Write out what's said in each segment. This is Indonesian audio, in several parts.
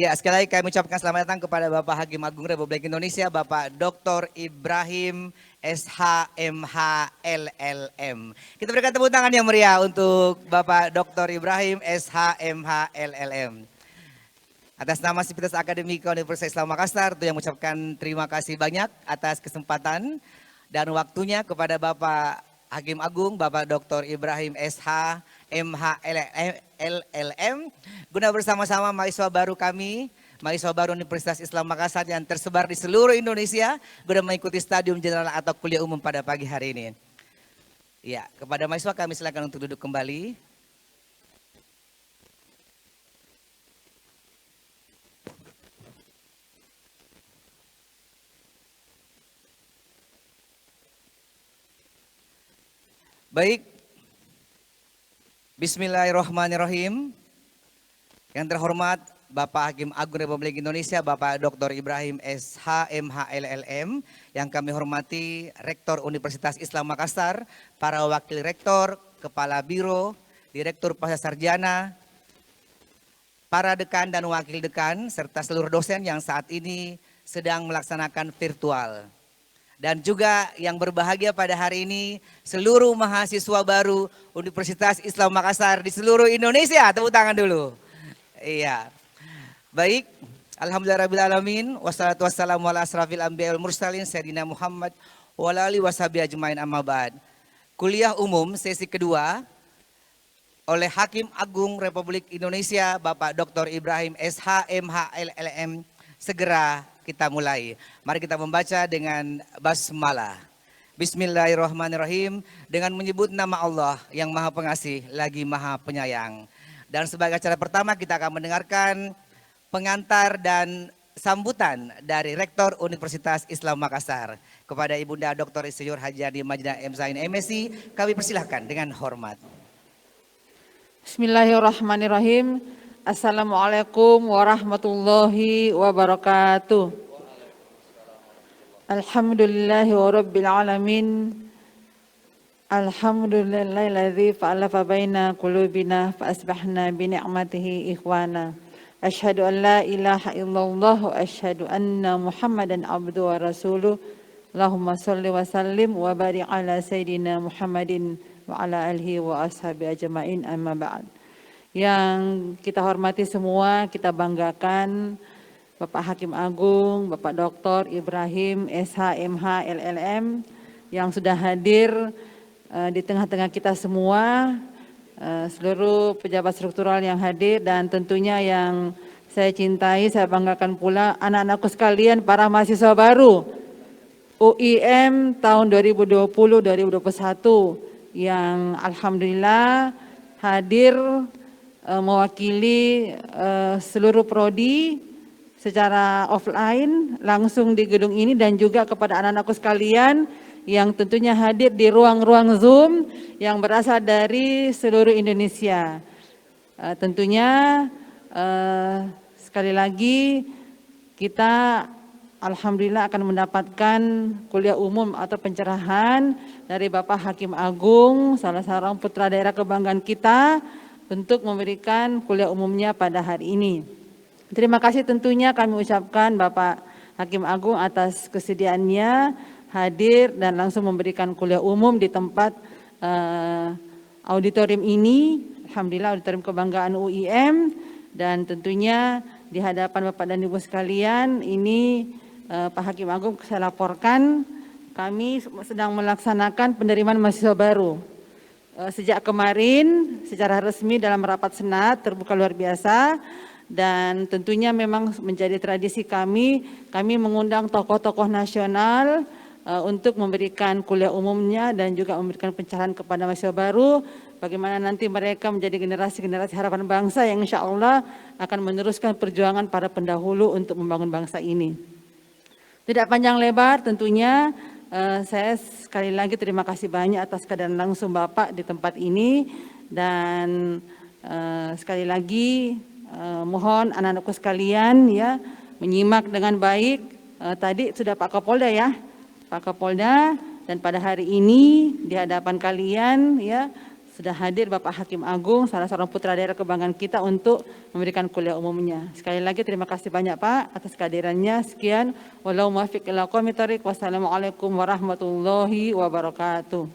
Ya, sekali lagi kami ucapkan selamat datang kepada Bapak Hakim Agung Republik Indonesia, Bapak Dr. Ibrahim SH.MH LLM. Kita berikan tepuk tangan yang meriah untuk Bapak Dr. Ibrahim SH.MH LLM. Atas nama Sivitas Akademika Universitas Islam Makassar, yang mengucapkan terima kasih banyak atas kesempatan dan waktunya kepada Bapak Hakim Agung, Bapak Dr. Ibrahim SH MH LLM, guna bersama-sama mahasiswa baru kami, mahasiswa baru Universitas Islam Makassar yang tersebar di seluruh Indonesia, guna mengikuti stadium general atau kuliah umum pada pagi hari ini. Ya, kepada mahasiswa kami silakan untuk duduk kembali. Baik, bismillahirrahmanirrahim. Yang terhormat Bapak Hakim Agung Republik Indonesia, Bapak Dr. Ibrahim SH.MH LLM, yang kami hormati Rektor Universitas Islam Makassar, para wakil rektor, kepala biro, direktur pasca sarjana, para dekan dan wakil dekan, serta seluruh dosen yang saat ini sedang melaksanakan virtual. Dan juga yang berbahagia pada hari ini, seluruh mahasiswa baru Universitas Islam Makassar di seluruh Indonesia. Tepuk tangan dulu. Iya. Baik, alhamdulillahirrahmanirrahim. Wassalatu wassalamu ala asrafil anbiya wal mursalin sayyidina Muhammad wa ala alihi washabihi ajmain amma ba'd. Kuliah umum sesi kedua oleh Hakim Agung Republik Indonesia Bapak Dr. Ibrahim SH.MH LLM segera kita mulai. Mari kita membaca dengan basmalah. Bismillahirrahmanirrahim, dengan menyebut nama Allah yang Maha Pengasih lagi Maha Penyayang. Dan sebagai acara pertama kita akan mendengarkan pengantar dan sambutan dari Rektor Universitas Islam Makassar. Kepada Ibunda Dr. Insinyur Haji Adi Majda M. Zain MSc, kami persilahkan dengan hormat. Bismillahirrahmanirrahim. Assalamualaikum warahmatullahi wabarakatuh. Alhamdulillahi warabbil alamin. Alhamdulillahilladzi fa'alafa baina qulubina fa asbahna bi ni'matihi ikhwana. Asyhadu an la ilaha illallah wa asyhadu anna Muhammadan abduhu wa rasuluh. Allahumma shalli wa sallim wa barik ala sayyidina Muhammadin wa ala alihi wa ashabi ajmain, amma ba'd. Yang kita hormati semua, kita banggakan Bapak Hakim Agung, Bapak Dr. Ibrahim SH.MH LLM yang sudah hadir di tengah-tengah kita semua, seluruh pejabat struktural yang hadir, dan tentunya yang saya cintai, saya banggakan pula anak-anakku sekalian, para mahasiswa baru UIM tahun 2020-2021 yang alhamdulillah hadir mewakili seluruh prodi secara offline langsung di gedung ini, dan juga kepada anak-anakku sekalian yang tentunya hadir di ruang-ruang Zoom yang berasal dari seluruh Indonesia. Tentunya sekali lagi kita alhamdulillah akan mendapatkan kuliah umum atau pencerahan dari Bapak Hakim Agung, salah seorang putra daerah kebanggaan kita, untuk memberikan kuliah umumnya pada hari ini. Terima kasih tentunya kami ucapkan Bapak Hakim Agung atas kesediaannya hadir dan langsung memberikan kuliah umum di tempat auditorium ini. Alhamdulillah, auditorium kebanggaan UIM, dan tentunya di hadapan Bapak dan Ibu sekalian ini Pak Hakim Agung, saya laporkan kami sedang melaksanakan penerimaan mahasiswa baru. Sejak kemarin secara resmi dalam rapat senat terbuka luar biasa, dan tentunya memang menjadi tradisi kami mengundang tokoh-tokoh nasional untuk memberikan kuliah umumnya dan juga memberikan pencerahan kepada mahasiswa baru, bagaimana nanti mereka menjadi generasi-generasi harapan bangsa yang insya Allah akan meneruskan perjuangan para pendahulu untuk membangun bangsa ini. Tidak panjang lebar, tentunya saya sekali lagi terima kasih banyak atas kehadiran langsung Bapak di tempat ini, dan sekali lagi mohon anak-anakku sekalian ya menyimak dengan baik. Tadi sudah Pak Kapolda Pak Kapolda, dan pada hari ini di hadapan kalian ya sudah hadir Bapak Hakim Agung, salah seorang putra daerah kebanggaan kita untuk memberikan kuliah umumnya. Sekali lagi terima kasih banyak Pak atas kehadirannya. Sekian. Wallahu muwaffiq ila aqwamit thoriq. Wassalamualaikum warahmatullahi wabarakatuh.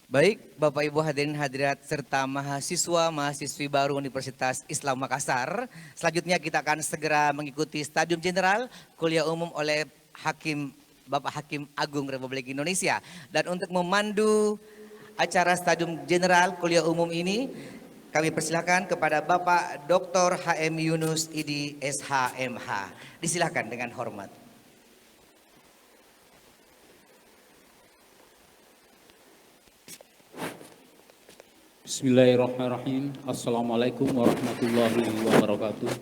Baik, Bapak Ibu hadirin hadirat serta mahasiswi baru Universitas Islam Makassar. Selanjutnya kita akan segera mengikuti Stadium General kuliah umum oleh Bapak Hakim Agung Republik Indonesia. Dan untuk memandu acara Stadium General kuliah umum ini, kami persilakan kepada Bapak Dr. HM Yunus ID SHMH. Disilakan dengan hormat. Bismillahirrahmanirrahim. Assalamualaikum warahmatullahi wabarakatuh.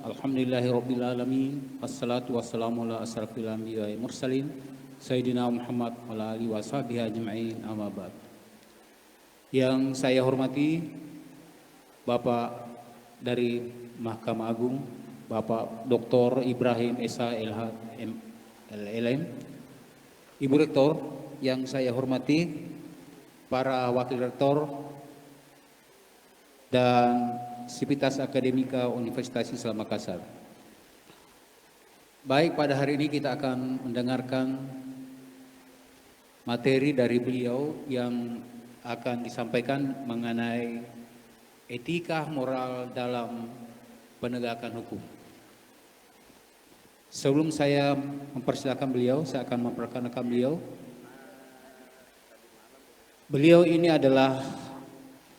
Alhamdulillahirabbil alamin. Wassalatu wassalamu ala asrafil anbiya'i mursalin Sayyidina Muhammad wa ala alihi washabihi ajma'in, amma ba'd. Yang saya hormati Bapak dari Mahkamah Agung, Bapak Dr. Ibrahim SH LLM, Ibu Rektor yang saya hormati, para Wakil Rektor dan Sivitas Akademika Universitas Islam Makassar. Baik, pada hari ini kita akan mendengarkan materi dari beliau yang akan disampaikan mengenai etika moral dalam penegakan hukum. Sebelum saya mempersilakan beliau, saya akan memperkenalkan beliau. Beliau ini adalah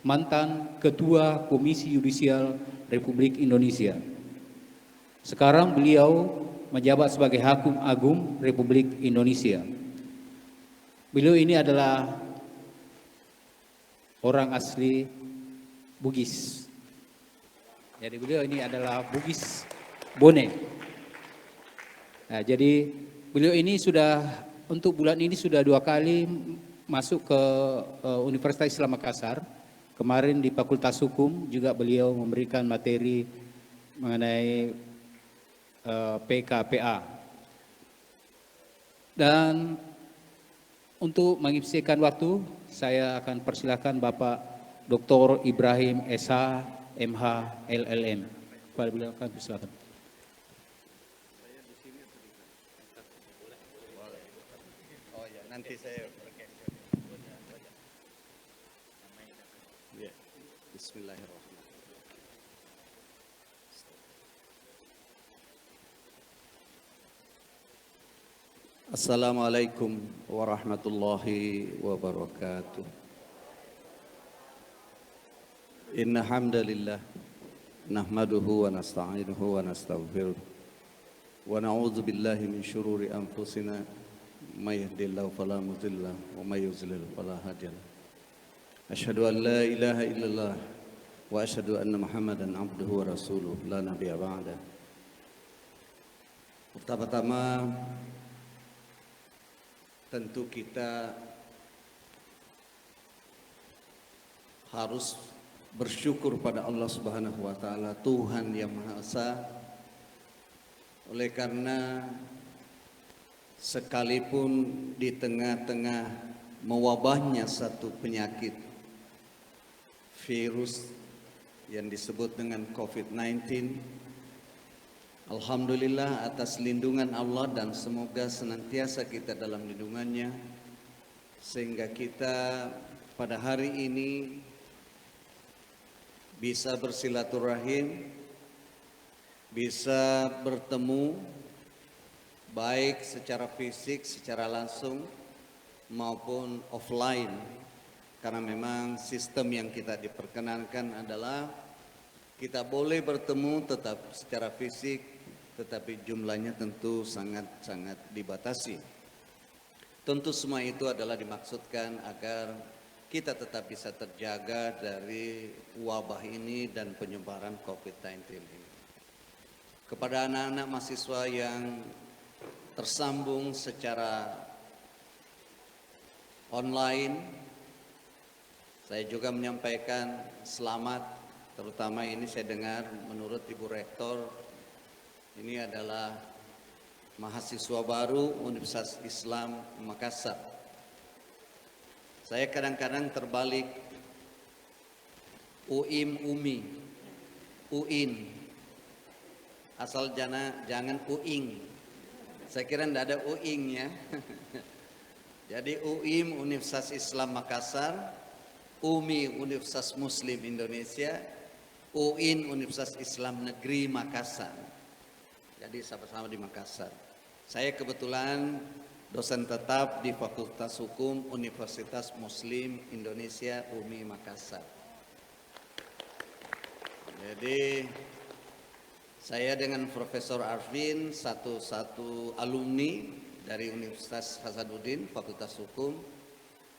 mantan Ketua Komisi Yudisial Republik Indonesia. Sekarang beliau menjabat sebagai Hakim Agung Republik Indonesia. Beliau ini adalah orang asli Bugis. Jadi beliau ini adalah Bugis Bone. Nah, jadi beliau ini sudah untuk bulan ini sudah 2 kali masuk ke Universitas Islam Makassar. Kemarin di Fakultas Hukum juga beliau memberikan materi mengenai PKPA. Dan untuk mengisikan waktu, saya akan persilakan Bapak Dr. Ibrahim SH MH LLM. Kepada beliau akan persilakan. Oh ya, nanti saya Bismillahirrahmanirrahim. Assalamualaikum warahmatullahi wabarakatuh. Inna hamdalillah nahmaduhu wa nasta'inuhu wa nastaghfiruh wa na'udzu billahi min syururi anfusina may yahdihillahu fala mudilla wa may yudlil fala hadiyalah. Asyhadu an la ilaha illallah wa asyhadu anna Muhammadan abduhu wa rasuluh la nabiyya ba'da. Pertama-tama tentu kita harus bersyukur pada Allah Subhanahu wa taala, Tuhan yang Maha Esa. Oleh karena sekalipun di tengah-tengah mewabahnya satu penyakit virus yang disebut dengan COVID-19, alhamdulillah atas lindungan Allah dan semoga senantiasa kita dalam lindungannya, sehingga kita pada hari ini bisa bersilaturahim, bisa bertemu baik secara fisik, secara langsung maupun offline. Karena memang sistem yang kita diperkenankan adalah kita boleh bertemu tetap secara fisik, tetapi jumlahnya tentu sangat-sangat dibatasi. Tentu semua itu adalah dimaksudkan agar kita tetap bisa terjaga dari wabah ini dan penyebaran COVID-19 ini. Kepada anak-anak mahasiswa yang tersambung secara online, saya juga menyampaikan selamat, terutama ini saya dengar menurut Ibu Rektor, ini adalah mahasiswa baru Universitas Islam Makassar. Saya kadang-kadang terbalik, UIN. Asal jangan uing. Saya kira tidak ada uing ya. Jadi UIM Universitas Islam Makassar, UMI Universitas Muslim Indonesia, UIN Universitas Islam Negeri Makassar. Jadi sama-sama di Makassar. Saya kebetulan dosen tetap di Fakultas Hukum Universitas Muslim Indonesia UMI Makassar. Jadi saya dengan Profesor Arvin satu alumni dari Universitas Hasanuddin Fakultas Hukum.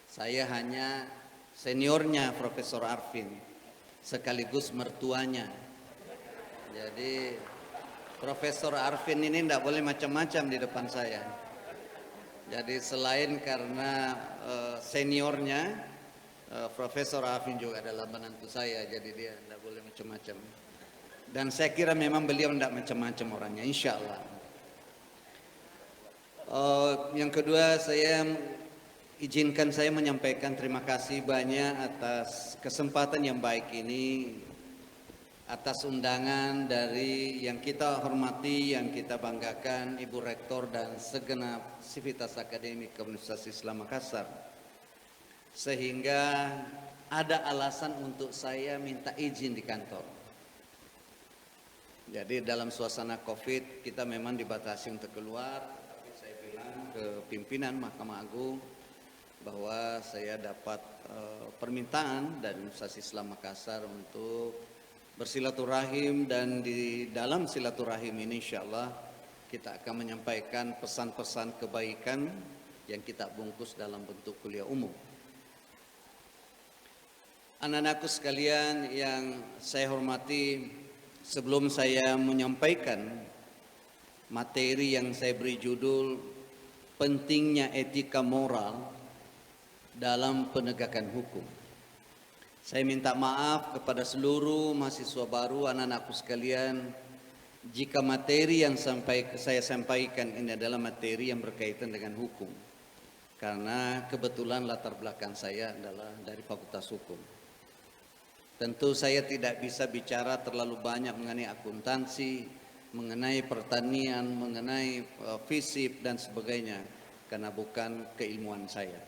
Saya hanya seniornya Profesor Arvin sekaligus mertuanya. Jadi Profesor Arvin ini tidak boleh macam-macam di depan saya. Jadi selain karena seniornya, Profesor Arvin juga adalah menantu saya. Jadi dia tidak boleh macam-macam. Dan saya kira memang beliau tidak macam-macam orangnya, insya Allah. Yang kedua, izinkan saya menyampaikan terima kasih banyak atas kesempatan yang baik ini, atas undangan dari yang kita hormati, yang kita banggakan, Ibu Rektor dan segenap sivitas akademik Universitas Islam Makassar. Sehingga ada alasan untuk saya minta izin di kantor. Jadi dalam suasana COVID kita memang dibatasi untuk keluar, tapi saya bilang ke pimpinan Mahkamah Agung bahwa saya dapat permintaan dari Universitas Islam Makassar untuk bersilaturahim, dan di dalam silaturahim ini insya Allah kita akan menyampaikan pesan-pesan kebaikan yang kita bungkus dalam bentuk kuliah umum. Anak-anakku sekalian yang saya hormati, sebelum saya menyampaikan materi yang saya beri judul pentingnya etika moral dalam penegakan hukum, saya minta maaf kepada seluruh mahasiswa baru, anak-anakku sekalian, jika materi yang saya sampaikan ini adalah materi yang berkaitan dengan hukum, karena kebetulan latar belakang saya adalah dari Fakultas Hukum. Tentu saya tidak bisa bicara terlalu banyak mengenai akuntansi, mengenai pertanian, mengenai FISIP dan sebagainya, karena bukan keilmuan saya.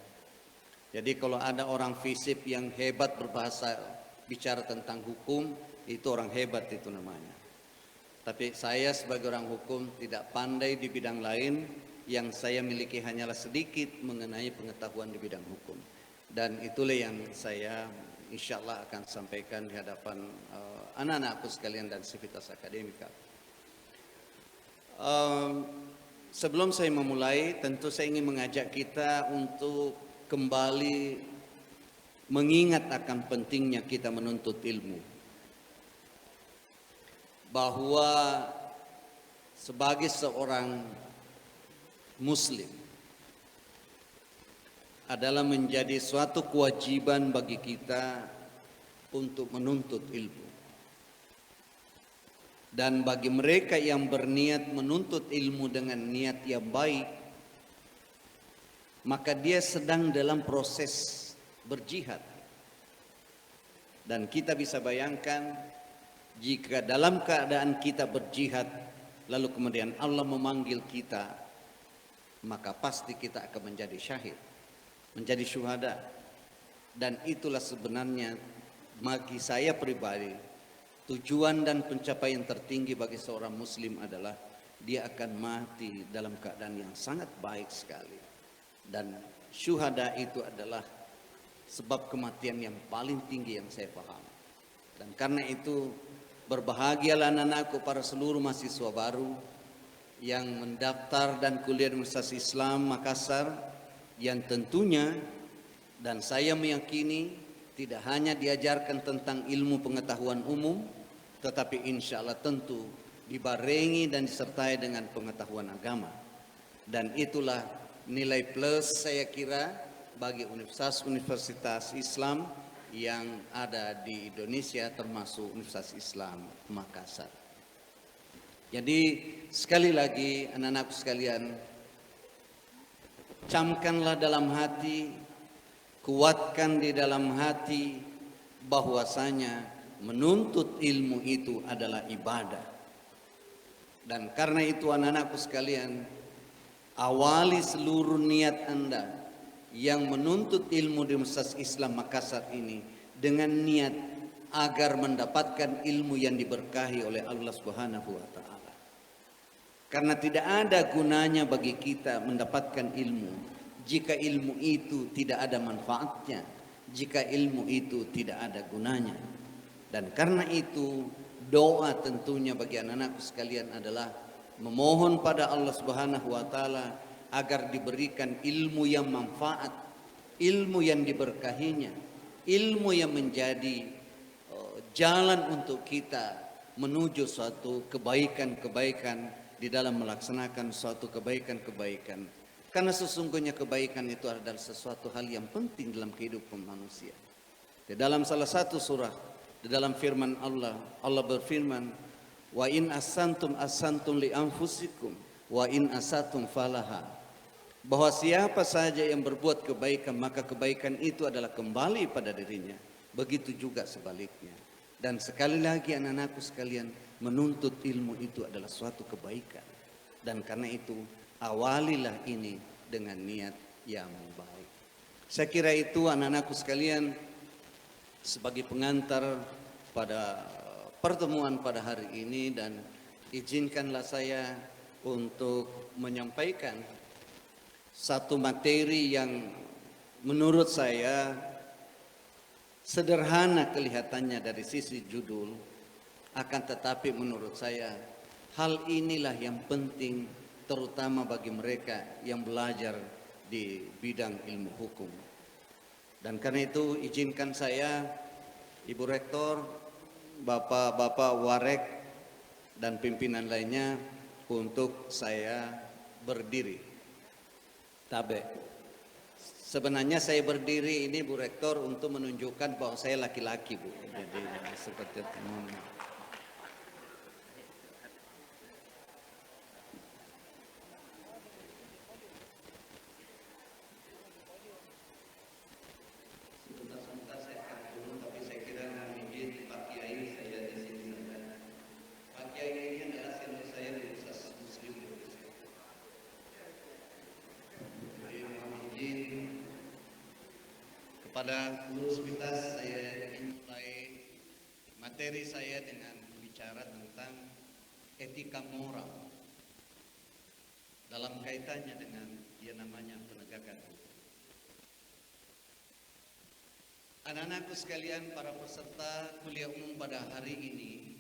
Jadi kalau ada orang FISIP yang hebat berbahasa bicara tentang hukum, itu orang hebat itu namanya. Tapi saya sebagai orang hukum tidak pandai di bidang lain, yang saya miliki hanyalah sedikit mengenai pengetahuan di bidang hukum. Dan itulah yang saya insya Allah akan sampaikan di hadapan anak-anakku sekalian dan sivitas akademika. Sebelum saya memulai, tentu saya ingin mengajak kita untuk kembali mengingat akan pentingnya kita menuntut ilmu. Bahwa sebagai seorang Muslim adalah menjadi suatu kewajiban bagi kita untuk menuntut ilmu. Dan bagi mereka yang berniat menuntut ilmu dengan niat yang baik, maka dia sedang dalam proses berjihad. Dan kita bisa bayangkan jika dalam keadaan kita berjihad, lalu kemudian Allah memanggil kita, maka pasti kita akan menjadi syahid, menjadi syuhada. Dan itulah sebenarnya bagi saya pribadi, tujuan dan pencapaian tertinggi bagi seorang Muslim adalah dia akan mati dalam keadaan yang sangat baik sekali. Dan syuhada itu adalah sebab kematian yang paling tinggi yang saya paham. Dan karena itu berbahagialah anak-anakku para seluruh mahasiswa baru yang mendaftar dan kuliah di Universitas Islam Makassar, yang tentunya dan saya meyakini tidak hanya diajarkan tentang ilmu pengetahuan umum, tetapi insya Allah tentu dibarengi dan disertai dengan pengetahuan agama. Dan itulah nilai plus saya kira bagi universitas-universitas Islam yang ada di Indonesia, termasuk Universitas Islam Makassar. Jadi sekali lagi anak-anakku sekalian, camkanlah dalam hati, kuatkan di dalam hati bahwasanya menuntut ilmu itu adalah ibadah. Dan karena itu anak-anakku sekalian, awali seluruh niat Anda yang menuntut ilmu di Universitas Islam Makassar ini dengan niat agar mendapatkan ilmu yang diberkahi oleh Allah Subhanahu wa taala. Karena tidak ada gunanya bagi kita mendapatkan ilmu jika ilmu itu tidak ada manfaatnya, jika ilmu itu tidak ada gunanya. Dan karena itu doa tentunya bagi anak-anakku sekalian adalah memohon pada Allah Subhanahu wa taala agar diberikan ilmu yang manfaat, ilmu yang diberkahinya, ilmu yang menjadi jalan untuk kita menuju suatu kebaikan-kebaikan di dalam melaksanakan suatu kebaikan-kebaikan. Karena sesungguhnya kebaikan itu adalah sesuatu hal yang penting dalam kehidupan manusia. Di dalam salah satu surah, di dalam firman Allah, Allah berfirman, "Wa in asantum li anfusikum wa in asatum falaha." Bahwa siapa saja yang berbuat kebaikan, maka kebaikan itu adalah kembali pada dirinya. Begitu juga sebaliknya. Dan sekali lagi anak-anakku sekalian, menuntut ilmu itu adalah suatu kebaikan. Dan karena itu awalilah ini dengan niat yang baik. Saya kira itu anak-anakku sekalian sebagai pengantar pada pertemuan pada hari ini, dan izinkanlah saya untuk menyampaikan satu materi yang menurut saya sederhana kelihatannya dari sisi judul, akan tetapi menurut saya hal inilah yang penting terutama bagi mereka yang belajar di bidang ilmu hukum. Dan karena itu izinkan saya, Ibu Rektor, Bapak-Bapak Warek, dan pimpinan lainnya untuk saya berdiri. Tabe. Sebenarnya saya berdiri ini Bu Rektor untuk menunjukkan bahwa saya laki-laki, Bu. Jadi seperti itu. Sebentar saya akan turun, tapi saya kira izin Pak Kiai saya di sini saja. Pak Kiai ini adalah senior saya di Universitas Muslim Indonesia. Jadi mohon izin kepada universitas, saya ingin mulai materi saya dengan bicara tentang etika moral dalam kaitannya dengan yang namanya penegakan hukum. Anak-anakku sekalian, para peserta kuliah umum pada hari ini,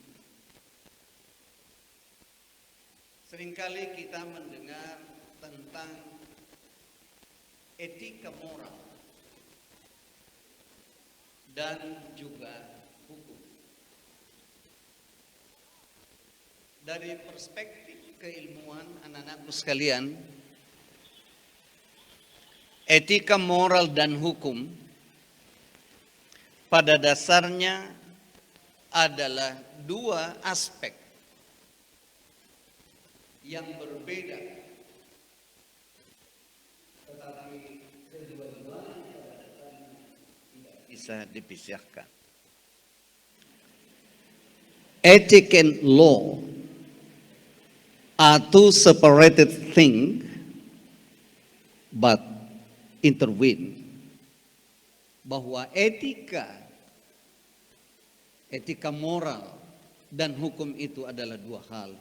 seringkali kita mendengar tentang etika moral dan juga hukum. Dari perspektif keilmuan anak-anakku sekalian, etika moral dan hukum pada dasarnya adalah dua aspek yang berbeda, tetapi kedua-duanya tidak bisa dipisahkan. Ethic and law are two separated things but intertwined. Bahwa etika moral dan hukum itu adalah dua hal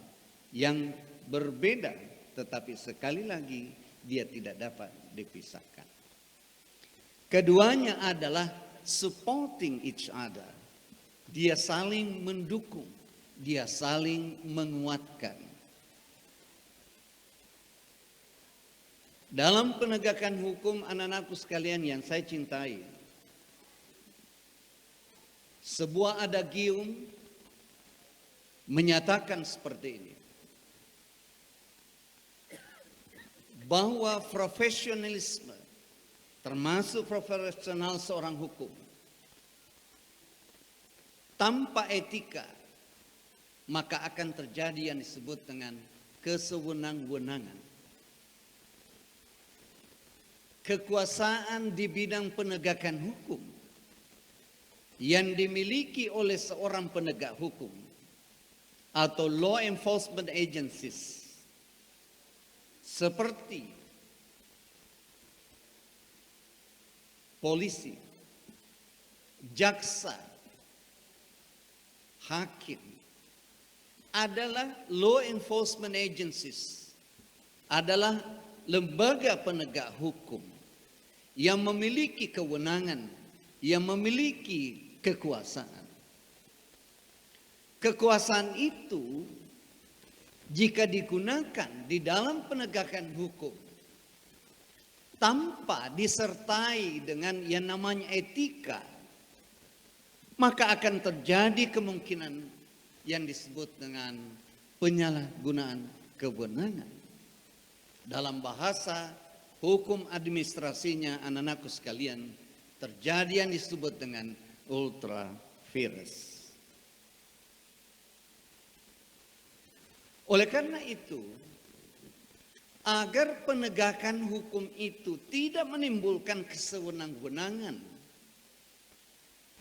yang berbeda, tetapi sekali lagi dia tidak dapat dipisahkan. Keduanya adalah supporting each other. Dia saling mendukung, dia saling menguatkan. Dalam penegakan hukum, anak-anakku sekalian yang saya cintai, sebuah adagium menyatakan seperti ini, bahwa profesionalisme, termasuk profesional seorang hukum, tanpa etika maka akan terjadi yang disebut dengan kesewenang-wenangan. Kekuasaan di bidang penegakan hukum yang dimiliki oleh seorang penegak hukum atau law enforcement agencies seperti polisi, jaksa, hakim adalah law enforcement agencies, adalah lembaga penegak hukum yang memiliki kewenangan, yang memiliki kekuasaan. Kekuasaan itu jika digunakan di dalam penegakan hukum tanpa disertai dengan yang namanya etika, maka akan terjadi kemungkinan yang disebut dengan penyalahgunaan kewenangan. Dalam bahasa hukum administrasinya, anak-anakku sekalian, terjadi yang disebut dengan ultra vires. Oleh karena itu, agar penegakan hukum itu tidak menimbulkan kesewenang-wenangan,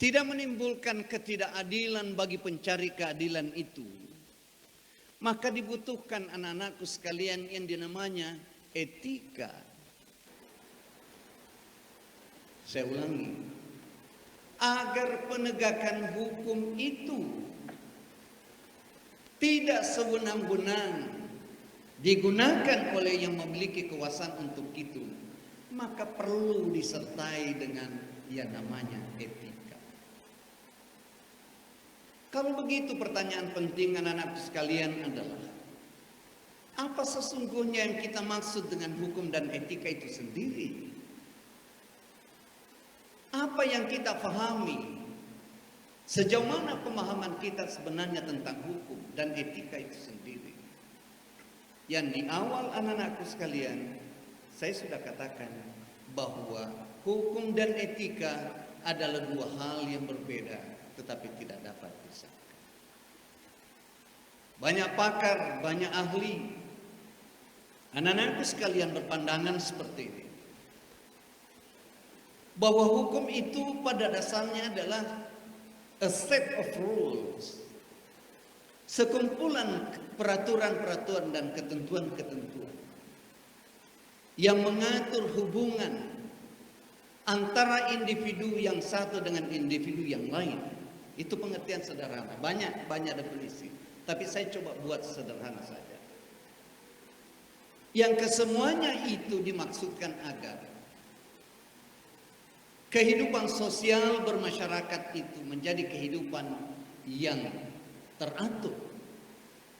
tidak menimbulkan ketidakadilan bagi pencari keadilan itu, maka dibutuhkan anak-anakku sekalian yang dinamanya etika. Saya ulangi, agar penegakan hukum itu tidak sewenang-wenang digunakan oleh yang memiliki kekuasaan untuk itu, maka perlu disertai dengan yang namanya etika. Kalau begitu, pertanyaan penting anak-anak sekalian adalah, apa sesungguhnya yang kita maksud dengan hukum dan etika itu sendiri? Apa yang kita pahami? Sejauh mana pemahaman kita sebenarnya tentang hukum dan etika itu sendiri? Yang di awal anak-anakku sekalian, saya sudah katakan bahwa hukum dan etika adalah dua hal yang berbeda, tetapi tidak dapat dipisahkan. Banyak pakar, banyak ahli, anak-anakku sekalian berpandangan seperti ini, bahwa hukum itu pada dasarnya adalah a set of rules, sekumpulan peraturan-peraturan dan ketentuan-ketentuan yang mengatur hubungan antara individu yang satu dengan individu yang lain. Itu pengertian sederhana, banyak definisi, tapi saya coba buat sederhana saja. Yang kesemuanya itu dimaksudkan agar kehidupan sosial bermasyarakat itu menjadi kehidupan yang teratur,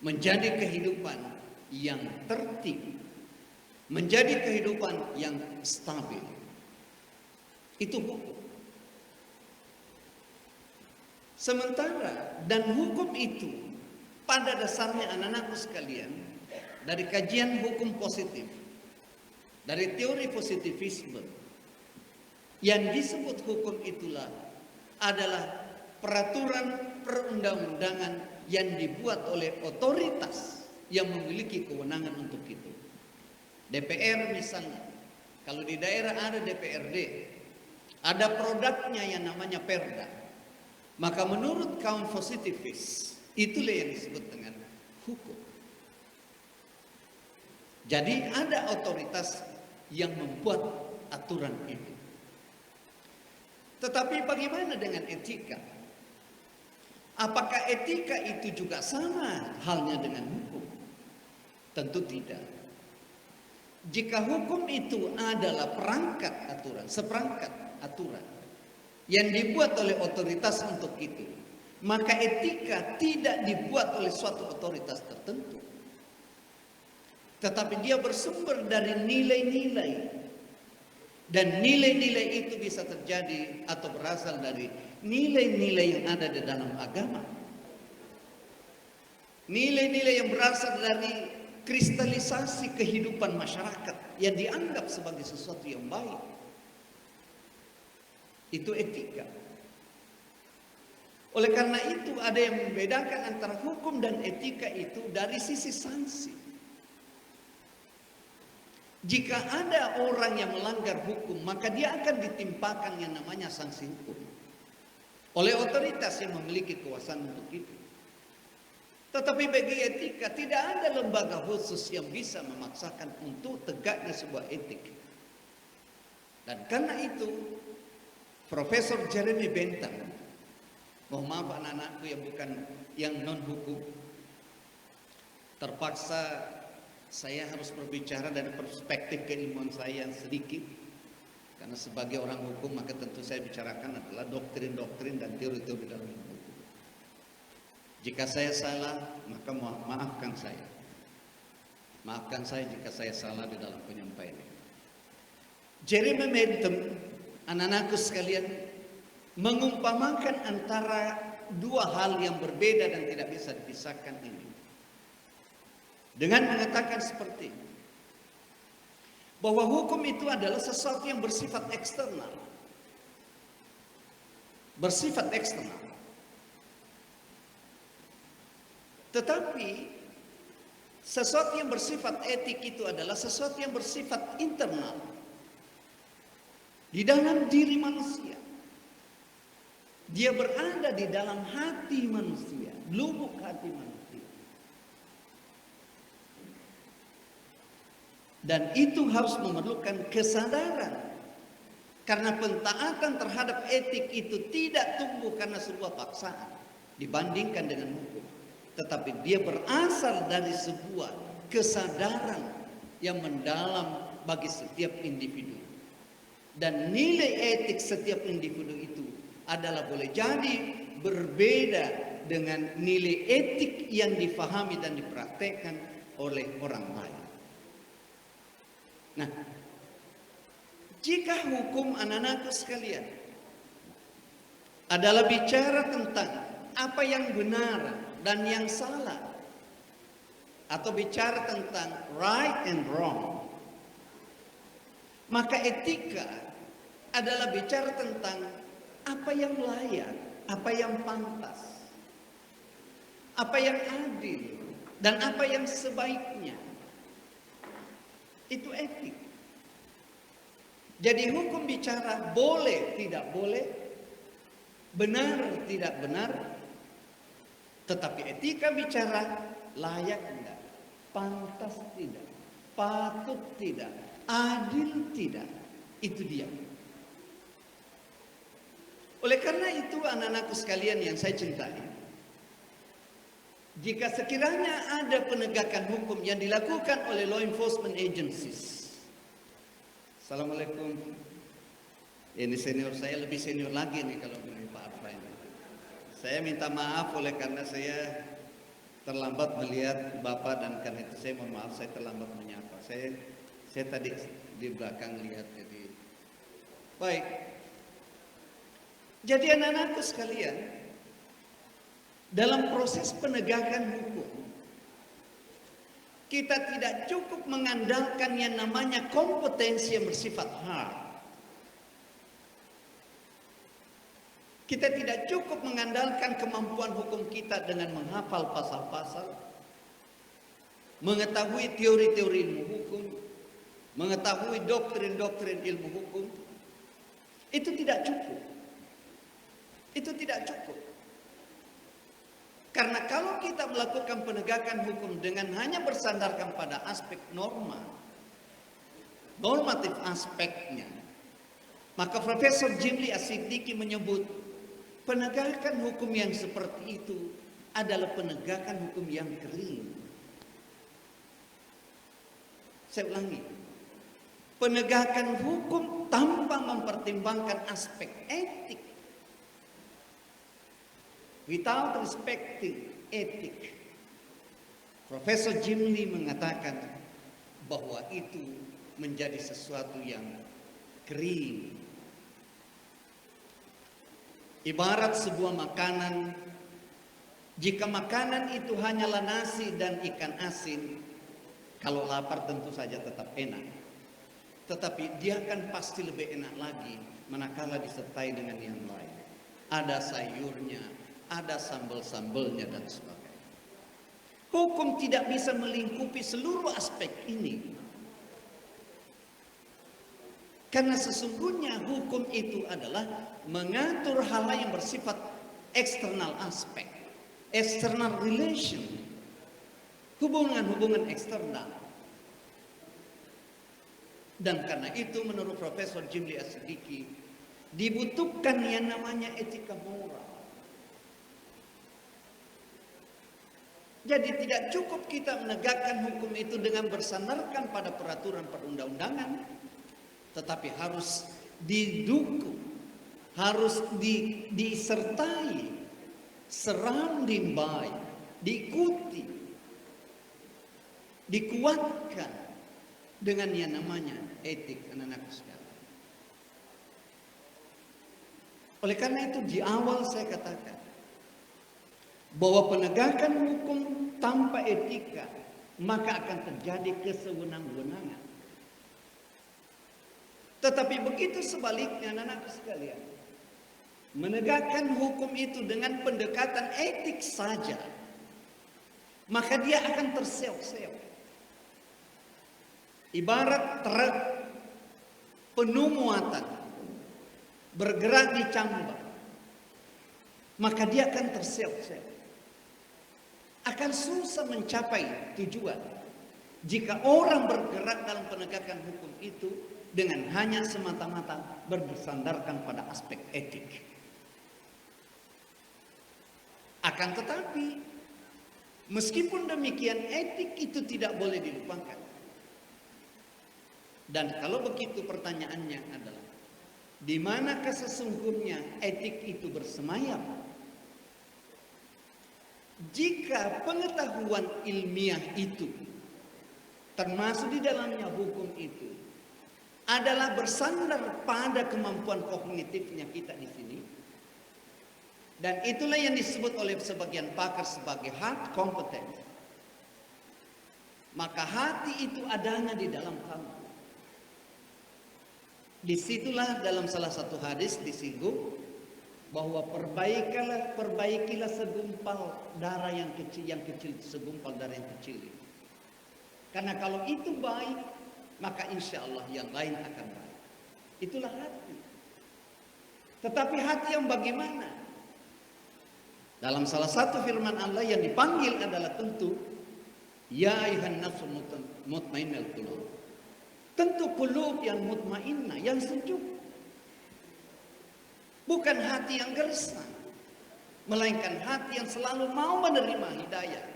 menjadi kehidupan yang tertib, menjadi kehidupan yang stabil. Itu hukum. Sementara dan hukum itu pada dasarnya anak-anakku sekalian, dari kajian hukum positif, dari teori positivisme, yang disebut hukum itulah adalah peraturan perundang-undangan yang dibuat oleh otoritas yang memiliki kewenangan untuk itu. DPR misalnya, kalau di daerah ada DPRD, ada produknya yang namanya perda, maka menurut kaum positivis, itulah yang disebut dengan hukum. Jadi ada otoritas yang membuat aturan itu. Tetapi bagaimana dengan etika? Apakah etika itu juga sama halnya dengan hukum? Tentu tidak. Jika hukum itu adalah perangkat aturan, seperangkat aturan yang dibuat oleh otoritas untuk itu, maka etika tidak dibuat oleh suatu otoritas tertentu, tetapi dia bersumber dari nilai-nilai. Dan nilai-nilai itu bisa terjadi atau berasal dari nilai-nilai yang ada di dalam agama. Nilai-nilai yang berasal dari kristalisasi kehidupan masyarakat yang dianggap sebagai sesuatu yang baik. Itu etika. Oleh karena itu ada yang membedakan antara hukum dan etika itu dari sisi sanksi. Jika ada orang yang melanggar hukum, maka dia akan ditimpakan yang namanya sanksi hukum oleh otoritas yang memiliki kekuasaan untuk itu. Tetapi bagi etika tidak ada lembaga khusus yang bisa memaksakan untuk tegaknya sebuah etik. Dan karena itu Profesor Jeremy Bentham, mohon maaf anak-anakku yang non hukum, terpaksa saya harus berbicara dari perspektif keilmuan saya yang sedikit, karena sebagai orang hukum maka tentu saya bicarakan adalah doktrin-doktrin dan teori-teori dalam hukum. Jika saya salah, maka maafkan saya. Maafkan saya jika saya salah di dalam penyampaian ini. Jeremy Bentham, anak-anakku sekalian, mengumpamakan antara dua hal yang berbeda dan tidak bisa dipisahkan ini, dengan mengatakan seperti ini, bahwa hukum itu adalah sesuatu yang bersifat eksternal. Bersifat eksternal. Tetapi sesuatu yang bersifat etik itu adalah sesuatu yang bersifat internal. Di dalam diri manusia. Dia berada di dalam hati manusia, lubuk hati manusia. Dan itu harus memerlukan kesadaran. Karena pentaatan terhadap etik itu tidak tumbuh karena sebuah paksaan dibandingkan dengan hukum. Tetapi dia berasal dari sebuah kesadaran yang mendalam bagi setiap individu. Dan nilai etik setiap individu itu adalah boleh jadi berbeda dengan nilai etik yang difahami dan dipraktekkan oleh orang lain. Nah, jika hukum anak-anakku sekalian adalah bicara tentang apa yang benar dan yang salah, atau bicara tentang right and wrong, maka etika adalah bicara tentang apa yang layak, apa yang pantas, apa yang adil, dan apa yang sebaiknya. Itu etik. Jadi hukum bicara boleh, tidak boleh, benar, tidak benar. Tetapi etika bicara layak tidak, pantas tidak, patut tidak, adil tidak. Itu dia. Oleh karena itu anak-anakku sekalian yang saya cintai, jika sekiranya ada penegakan hukum yang dilakukan oleh law enforcement agencies. Assalamualaikum. Ini senior saya, lebih senior lagi nih kalau bilang Pak Arfa ini. Saya minta maaf oleh karena saya terlambat melihat Bapak, dan karena itu saya mohon maaf saya terlambat menyapa. Saya tadi di belakang lihat, jadi baik. Jadi anak-anakku sekalian, dalam proses penegakan hukum, kita tidak cukup mengandalkan yang namanya kompetensi yang bersifat hard. Kita tidak cukup mengandalkan kemampuan hukum kita dengan menghafal pasal-pasal, mengetahui teori-teori ilmu hukum, mengetahui doktrin-doktrin ilmu hukum. Itu tidak cukup. Itu tidak cukup. Karena kalau kita melakukan penegakan hukum dengan hanya bersandarkan pada aspek norma, normatif aspeknya, maka Profesor Jimli As-Siddiqi menyebut penegakan hukum yang seperti itu adalah penegakan hukum yang kering. Saya ulangi, penegakan hukum tanpa mempertimbangkan aspek etik, without respecting etik. Profesor Jimli mengatakan bahwa itu menjadi sesuatu yang kering. Ibarat sebuah makanan, jika makanan itu hanyalah nasi dan ikan asin, kalau lapar tentu saja tetap enak. Tetapi dia akan pasti lebih enak lagi manakala disertai dengan yang lain. Ada sayurnya, ada sambal-sambalnya dan sebagainya. Hukum tidak bisa melingkupi seluruh aspek ini. Karena sesungguhnya hukum itu adalah mengatur hal yang bersifat eksternal aspek, external relation, hubungan-hubungan eksternal. Dan karena itu menurut Profesor Jimli As-Siddiqi dibutuhkan yang namanya etika moral. Jadi tidak cukup kita menegakkan hukum itu dengan bersandarkan pada peraturan perundang-undangan, tetapi harus didukung, harus disertai, surrounding by, diikuti, dikuatkan dengan yang namanya etik, anak-anakku sekalian. Oleh karena itu di awal saya katakan bahwa penegakan hukum tanpa etika maka akan terjadi kesewenang-wenangan. Tetapi begitu sebaliknya anak-anakku sekalian, menegakkan hukum itu dengan pendekatan etik saja, maka dia akan terseok-seok. Ibarat truk penuh muatan bergerak di cambak, maka dia akan terseok-seok. Akan susah mencapai tujuan jika orang bergerak dalam penegakan hukum itu dengan hanya semata-mata bersandarkan pada aspek etik. Akan tetapi, meskipun demikian etik itu tidak boleh dilupakan. Dan kalau begitu pertanyaannya adalah, di manakah sesungguhnya etik itu bersemayam? Jika pengetahuan ilmiah itu, termasuk di dalamnya hukum itu, adalah bersandar pada kemampuan kognitifnya kita di sini, dan itulah yang disebut oleh sebagian pakar sebagai hard competence, maka hati itu adanya di dalam kamu. Disitulah dalam salah satu hadis disinggung bahwa perbaikilah segumpal darah yang kecil, segumpal darah yang kecil. Karena kalau itu baik, maka insya Allah yang lain akan baik. Itulah hati. Tetapi hati yang bagaimana? Dalam salah satu firman Allah yang dipanggil adalah tentu, ya ayuhan nafsul mutmainnal qulub. Tentu qulub yang mutmainnah, yang sejuk. Bukan hati yang gersang, melainkan hati yang selalu mau menerima hidayah.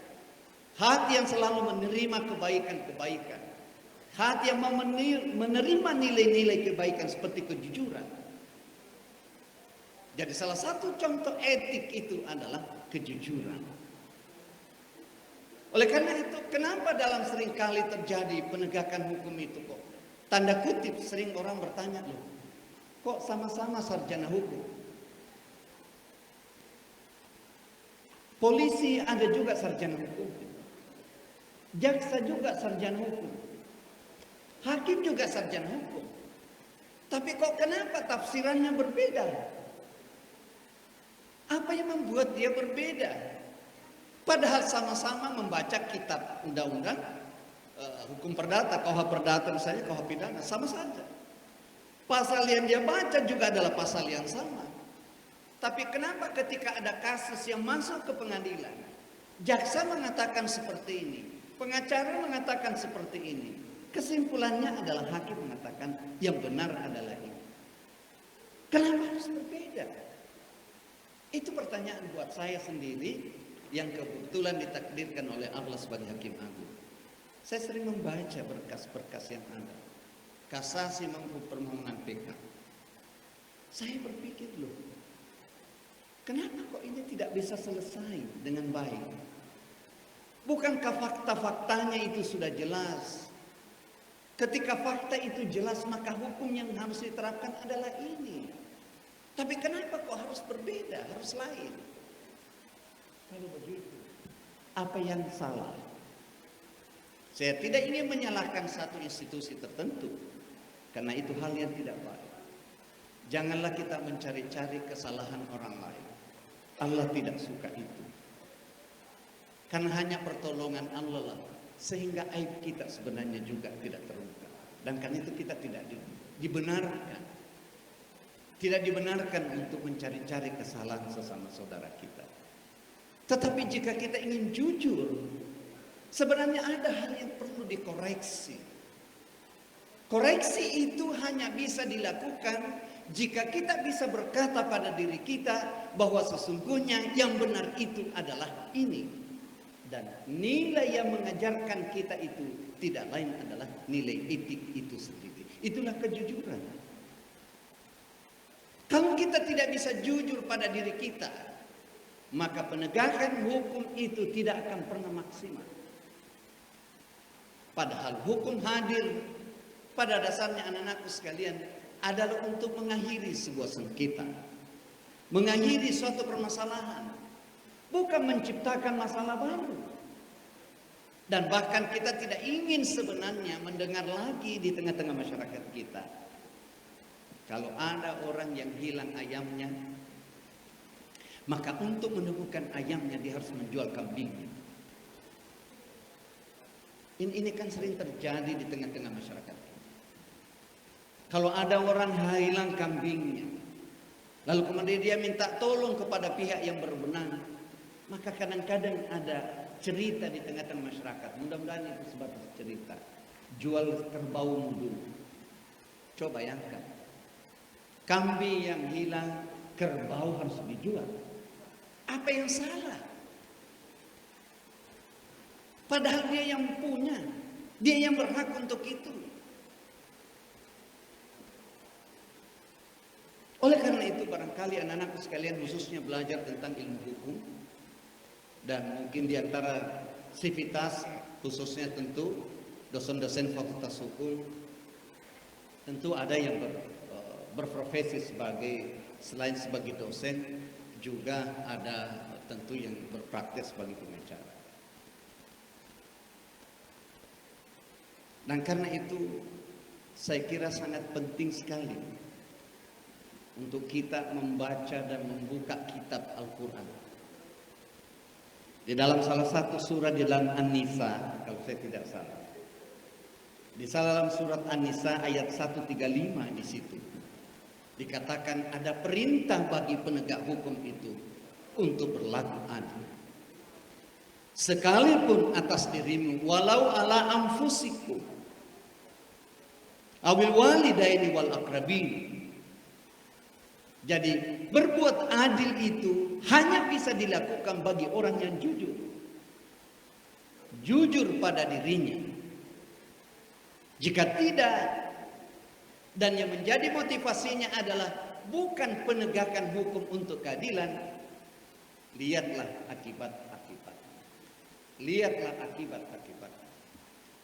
Hati yang selalu menerima kebaikan-kebaikan. Hati yang mau menerima nilai-nilai kebaikan seperti kejujuran. Jadi salah satu contoh etik itu adalah kejujuran. Oleh karena itu, kenapa dalam seringkali terjadi penegakan hukum itu kok? Tanda kutip sering orang bertanya, loh, kok sama-sama sarjana hukum? Polisi ada juga sarjana hukum. Jaksa juga sarjana hukum. Hakim juga sarjana hukum. Tapi kok kenapa tafsirannya berbeda? Apa yang membuat dia berbeda? Padahal sama-sama membaca kitab undang-undang, hukum perdata, KUH perdata misalnya, KUH pidana, sama saja. Pasal yang dia baca juga adalah pasal yang sama. Tapi kenapa ketika ada kasus yang masuk ke pengadilan, jaksa mengatakan seperti ini, pengacara mengatakan seperti ini, kesimpulannya adalah hakim mengatakan yang benar adalah ini. Kenapa harus berbeda? Itu pertanyaan buat saya sendiri yang kebetulan ditakdirkan oleh Allah sebagai hakim agung. Saya sering membaca berkas-berkas yang ada, kasasi maupun permohonan PK. Saya berpikir, loh, kenapa kok ini tidak bisa selesai dengan baik? Bukankah fakta-faktanya itu sudah jelas? Ketika fakta itu jelas, maka hukum yang harus diterapkan adalah ini. Tapi kenapa kok harus berbeda, harus lain? Kalau begitu, apa yang salah? Saya tidak ingin menyalahkan satu institusi tertentu, karena itu hal yang tidak baik. Janganlah kita mencari-cari kesalahan orang lain. Allah tidak suka itu. Karena hanya pertolongan Allah lah, sehingga aib kita sebenarnya juga tidak terungkap. Dan karena itu kita tidak dibenarkan. Tidak dibenarkan untuk mencari-cari kesalahan sesama saudara kita. Tetapi jika kita ingin jujur, sebenarnya ada hal yang perlu dikoreksi. Koreksi itu hanya bisa dilakukan jika kita bisa berkata pada diri kita bahwa sesungguhnya yang benar itu adalah ini. Dan nilai yang mengajarkan kita itu tidak lain adalah nilai etik itu sendiri. Itulah kejujuran. Kalau kita tidak bisa jujur pada diri kita, maka penegakan hukum itu tidak akan pernah maksimal. Padahal hukum hadir pada dasarnya anak-anakku sekalian adalah untuk mengakhiri sebuah sengketa, mengakhiri suatu permasalahan, bukan menciptakan masalah baru. Dan bahkan kita tidak ingin sebenarnya mendengar lagi di tengah-tengah masyarakat kita, kalau ada orang yang hilang ayamnya, maka untuk menemukan ayamnya dia harus menjual kambingnya. Ini kan sering terjadi di tengah-tengah masyarakat. Kalau ada orang hilang kambingnya, lalu kemudian dia minta tolong kepada pihak yang berwenang, maka kadang-kadang ada cerita di tengah-tengah masyarakat. Mudah-mudahan itu sebatas cerita. Jual kerbaumu dulu. Coba bayangkan, kambing yang hilang, kerbau harus dijual. Apa yang salah? Padahal dia yang punya, dia yang berhak untuk itu. Oleh karena itu barangkali anak-anakku sekalian khususnya belajar tentang ilmu hukum, dan mungkin di antara sivitas khususnya tentu dosen-dosen fakultas hukum, tentu ada yang berprofesi selain sebagai dosen, juga ada tentu yang berpraktek sebagai pengacara. Dan karena itu saya kira sangat penting sekali untuk kita membaca dan membuka kitab Al-Quran. Di dalam salah satu surah di dalam An-Nisa, kalau saya tidak salah, di dalam surat An-Nisa ayat 135 di situ dikatakan ada perintah bagi penegak hukum itu untuk berlaku adil. Sekalipun atas dirimu, walau ala anfusikum, awil walidaini wal aqrabin. Jadi berbuat adil itu hanya bisa dilakukan bagi orang yang jujur. Jujur pada dirinya. Jika tidak, dan yang menjadi motivasinya adalah bukan penegakan hukum untuk keadilan, lihatlah akibat-akibat. Lihatlah akibat-akibat.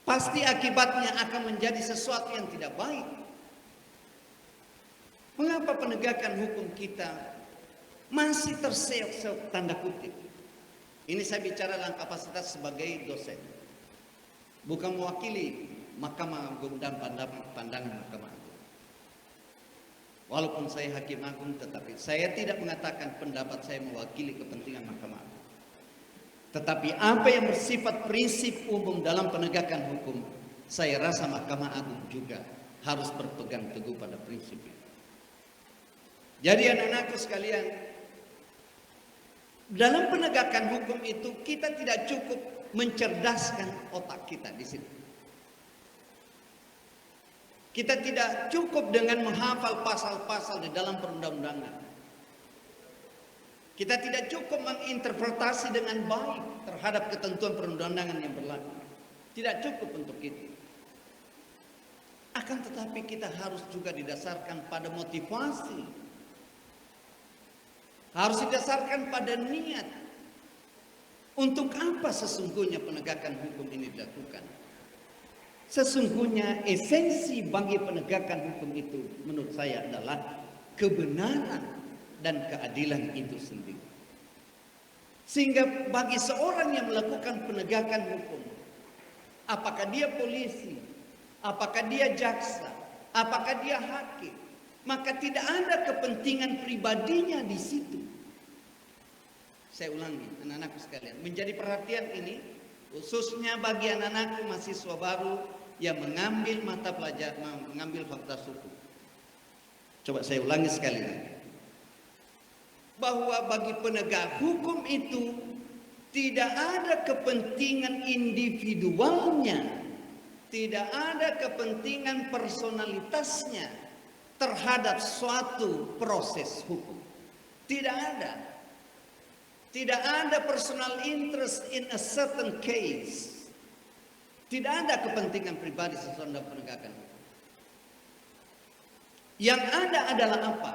Pasti akibatnya akan menjadi sesuatu yang tidak baik. Mengapa penegakan hukum kita masih terseok-seok tanda kutip? Ini saya bicara dalam kapasitas sebagai dosen, bukan mewakili Mahkamah Agung dan pandangan Mahkamah Agung. Walaupun saya Hakim Agung, tetapi saya tidak mengatakan pendapat saya mewakili kepentingan Mahkamah Agung. Tetapi apa yang bersifat prinsip umum dalam penegakan hukum, saya rasa Mahkamah Agung juga harus berpegang teguh pada prinsip itu. Jadi anak-anakku sekalian, dalam penegakan hukum itu kita tidak cukup mencerdaskan otak kita di sini. Kita tidak cukup dengan menghafal pasal-pasal di dalam perundang-undangan. Kita tidak cukup menginterpretasi dengan baik terhadap ketentuan perundang-undangan yang berlaku. Tidak cukup untuk itu. Akan tetapi kita harus juga didasarkan pada motivasi. Harus didasarkan pada niat. Untuk apa sesungguhnya penegakan hukum ini dilakukan? Sesungguhnya esensi bagi penegakan hukum itu menurut saya adalah kebenaran dan keadilan itu sendiri. Sehingga bagi seorang yang melakukan penegakan hukum, apakah dia polisi, apakah dia jaksa, apakah dia hakim, maka tidak ada kepentingan pribadinya di situ. Saya ulangi, anak-anakku sekalian, menjadi perhatian ini khususnya bagi anak-anakku mahasiswa baru yang mengambil mata pelajaran, mengambil fakultas hukum. Coba saya ulangi sekali lagi. Bahwa bagi penegak hukum itu tidak ada kepentingan individualnya, tidak ada kepentingan personalitasnya terhadap suatu proses hukum. Tidak ada. Tidak ada personal interest in a certain case. Tidak ada kepentingan pribadi seseorang dalam penegakan hukum. Yang ada adalah apa?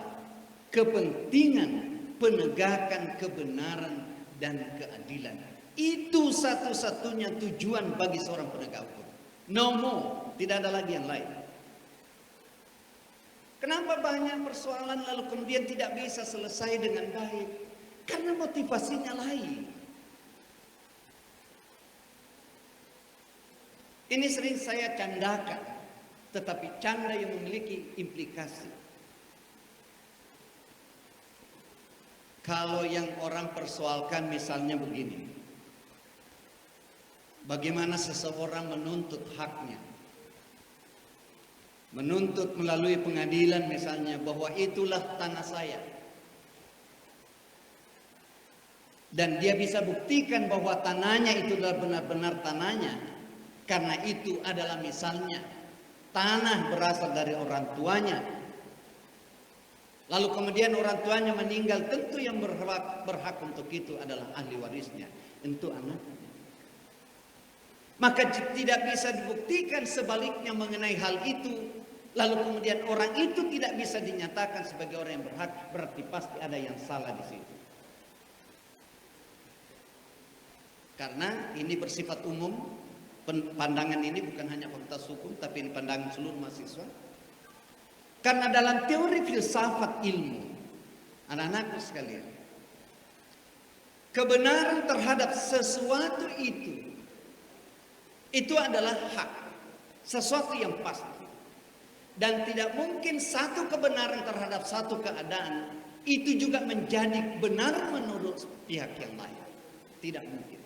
Kepentingan penegakan kebenaran dan keadilan. Itu satu-satunya tujuan bagi seorang penegak hukum. No more, tidak ada lagi yang lain. Kenapa banyak persoalan lalu kemudian tidak bisa selesai dengan baik? Karena motivasinya lain. Ini sering saya candakan, tetapi canda yang memiliki implikasi. Kalau yang orang persoalkan misalnya begini, bagaimana seseorang menuntut haknya, menuntut melalui pengadilan misalnya bahwa itulah tanah saya, dan dia bisa buktikan bahwa tanahnya itu adalah benar-benar tanahnya, karena itu adalah misalnya tanah berasal dari orang tuanya. Lalu kemudian orang tuanya meninggal, tentu yang berhak untuk itu adalah ahli warisnya, tentu anaknya. Maka tidak bisa dibuktikan sebaliknya mengenai hal itu, lalu kemudian orang itu tidak bisa dinyatakan sebagai orang yang berhak, berarti pasti ada yang salah di situ. Karena ini bersifat umum, pandangan ini bukan hanya fakultas hukum, tapi ini pandangan seluruh mahasiswa. Karena dalam teori filsafat ilmu, anak-anakku sekalian, kebenaran terhadap sesuatu itu adalah hak, sesuatu yang pasti. Dan tidak mungkin satu kebenaran terhadap satu keadaan itu juga menjadi benar menurut pihak yang lain. Tidak mungkin.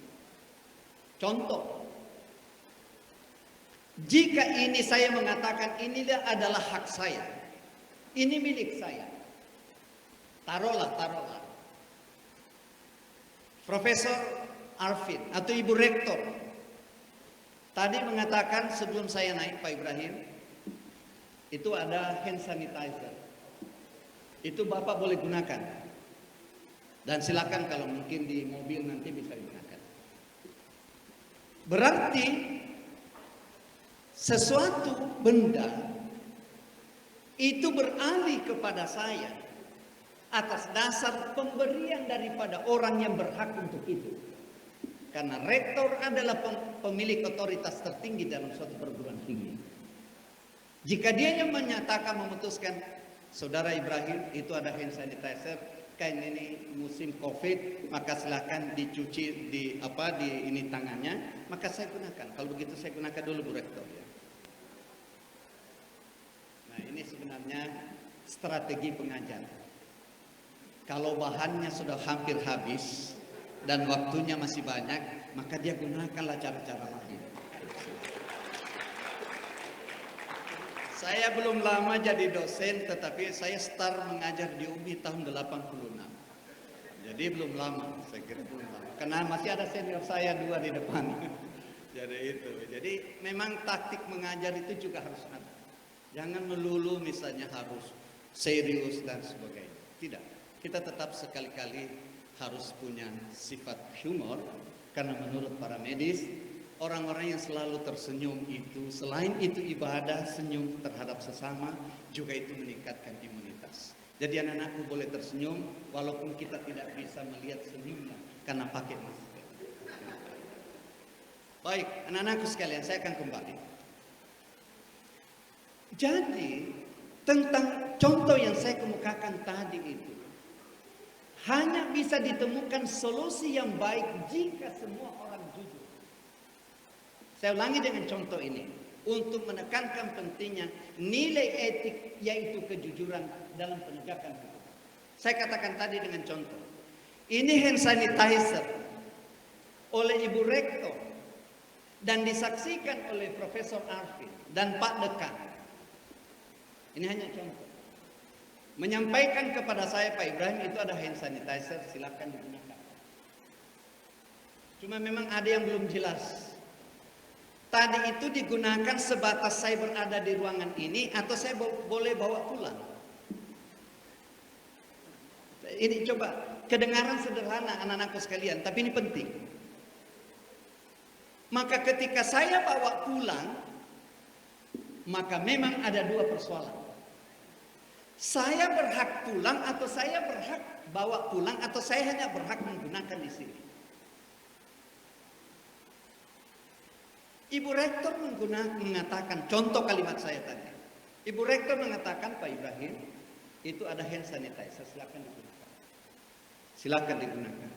Contoh, jika ini saya mengatakan ini adalah hak saya, ini milik saya, taruhlah Profesor Arvin atau Ibu Rektor tadi mengatakan sebelum saya naik, Pak Ibrahim, itu ada hand sanitizer, itu Bapak boleh gunakan, dan silakan kalau mungkin di mobil nanti bisa digunakan. Berarti sesuatu benda itu beralih kepada saya atas dasar pemberian daripada orang yang berhak untuk itu. Karena rektor adalah pemilik otoritas tertinggi dalam suatu perguruan tinggi. Jika dia yang menyatakan, memutuskan, Saudara Ibrahim itu ada hand sanitizer, kain ini musim COVID, maka silakan dicuci di ini tangannya, maka saya gunakan. Kalau begitu saya gunakan dulu Bu Rektor ya. Nah, ini sebenarnya strategi pengajar. Kalau bahannya sudah hampir habis dan waktunya masih banyak, maka dia gunakanlah cara-cara lain. Saya belum lama jadi dosen, tetapi saya start mengajar di UMI tahun 86. Jadi belum lama, saya kira belum lama. Karena masih ada senior saya 2 di depan. Jadi memang taktik mengajar itu juga harus ada. Jangan melulu misalnya harus serius dan sebagainya. Tidak. Kita tetap sekali-kali harus punya sifat humor. Karena menurut para medis, orang-orang yang selalu tersenyum itu, selain itu ibadah, senyum terhadap sesama, juga itu meningkatkan imunitas. Jadi anak-anakku boleh tersenyum, walaupun kita tidak bisa melihat senyumnya, karena pakai masker. Baik, anak-anakku sekalian, saya akan kembali. Jadi, tentang contoh yang saya kemukakan tadi itu, hanya bisa ditemukan solusi yang baik jika semua orang jujur. Saya ulangi dengan contoh ini, untuk menekankan pentingnya nilai etik, yaitu kejujuran dalam penegakan hukum. Saya katakan tadi dengan contoh, Ini hand sanitizer oleh Ibu Rektor dan disaksikan oleh Profesor Arvin dan Pak Dekan. Ini hanya contoh. Menyampaikan kepada saya, Pak Ibrahim, itu ada hand sanitizer, silakan digunakan. Cuma memang ada yang belum jelas. Tadi itu digunakan sebatas saya berada di ruangan ini atau saya boleh bawa pulang. Ini coba kedengaran sederhana anak-anakku sekalian, tapi ini penting. Maka ketika saya bawa pulang, maka memang ada dua persoalan. Saya berhak pulang atau saya berhak bawa pulang atau saya hanya berhak menggunakan di sini. Ibu Rektor mengatakan, contoh kalimat saya tadi. Ibu Rektor mengatakan, Pak Ibrahim, itu ada hand sanitizer, silakan digunakan. Silakan digunakan.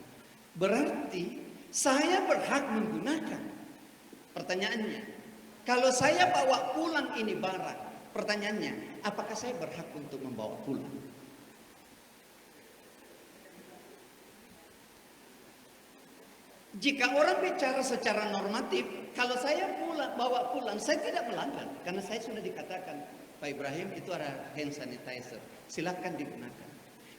Berarti saya berhak menggunakan. Pertanyaannya, kalau saya bawa pulang ini barang, pertanyaannya, apakah saya berhak untuk membawa pulang? Jika orang bicara secara normatif, kalau saya bawa pulang, saya tidak melanggar. Karena saya sudah dikatakan, Pak Ibrahim itu ada hand sanitizer. Silakan digunakan.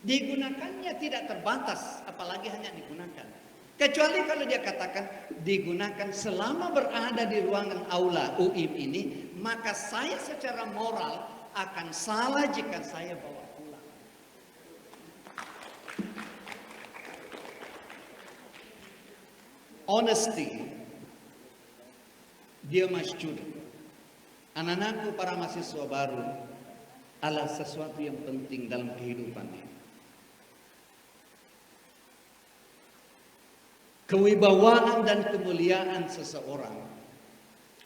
Digunakannya tidak terbatas, apalagi hanya digunakan. Kecuali kalau dia katakan, digunakan selama berada di ruangan aula UIM ini, maka saya secara moral akan salah jika saya bawa pulang. Honesty, dear my student, anak-anakku para mahasiswa baru adalah sesuatu yang penting dalam kehidupan ini. Kewibawaan dan kemuliaan seseorang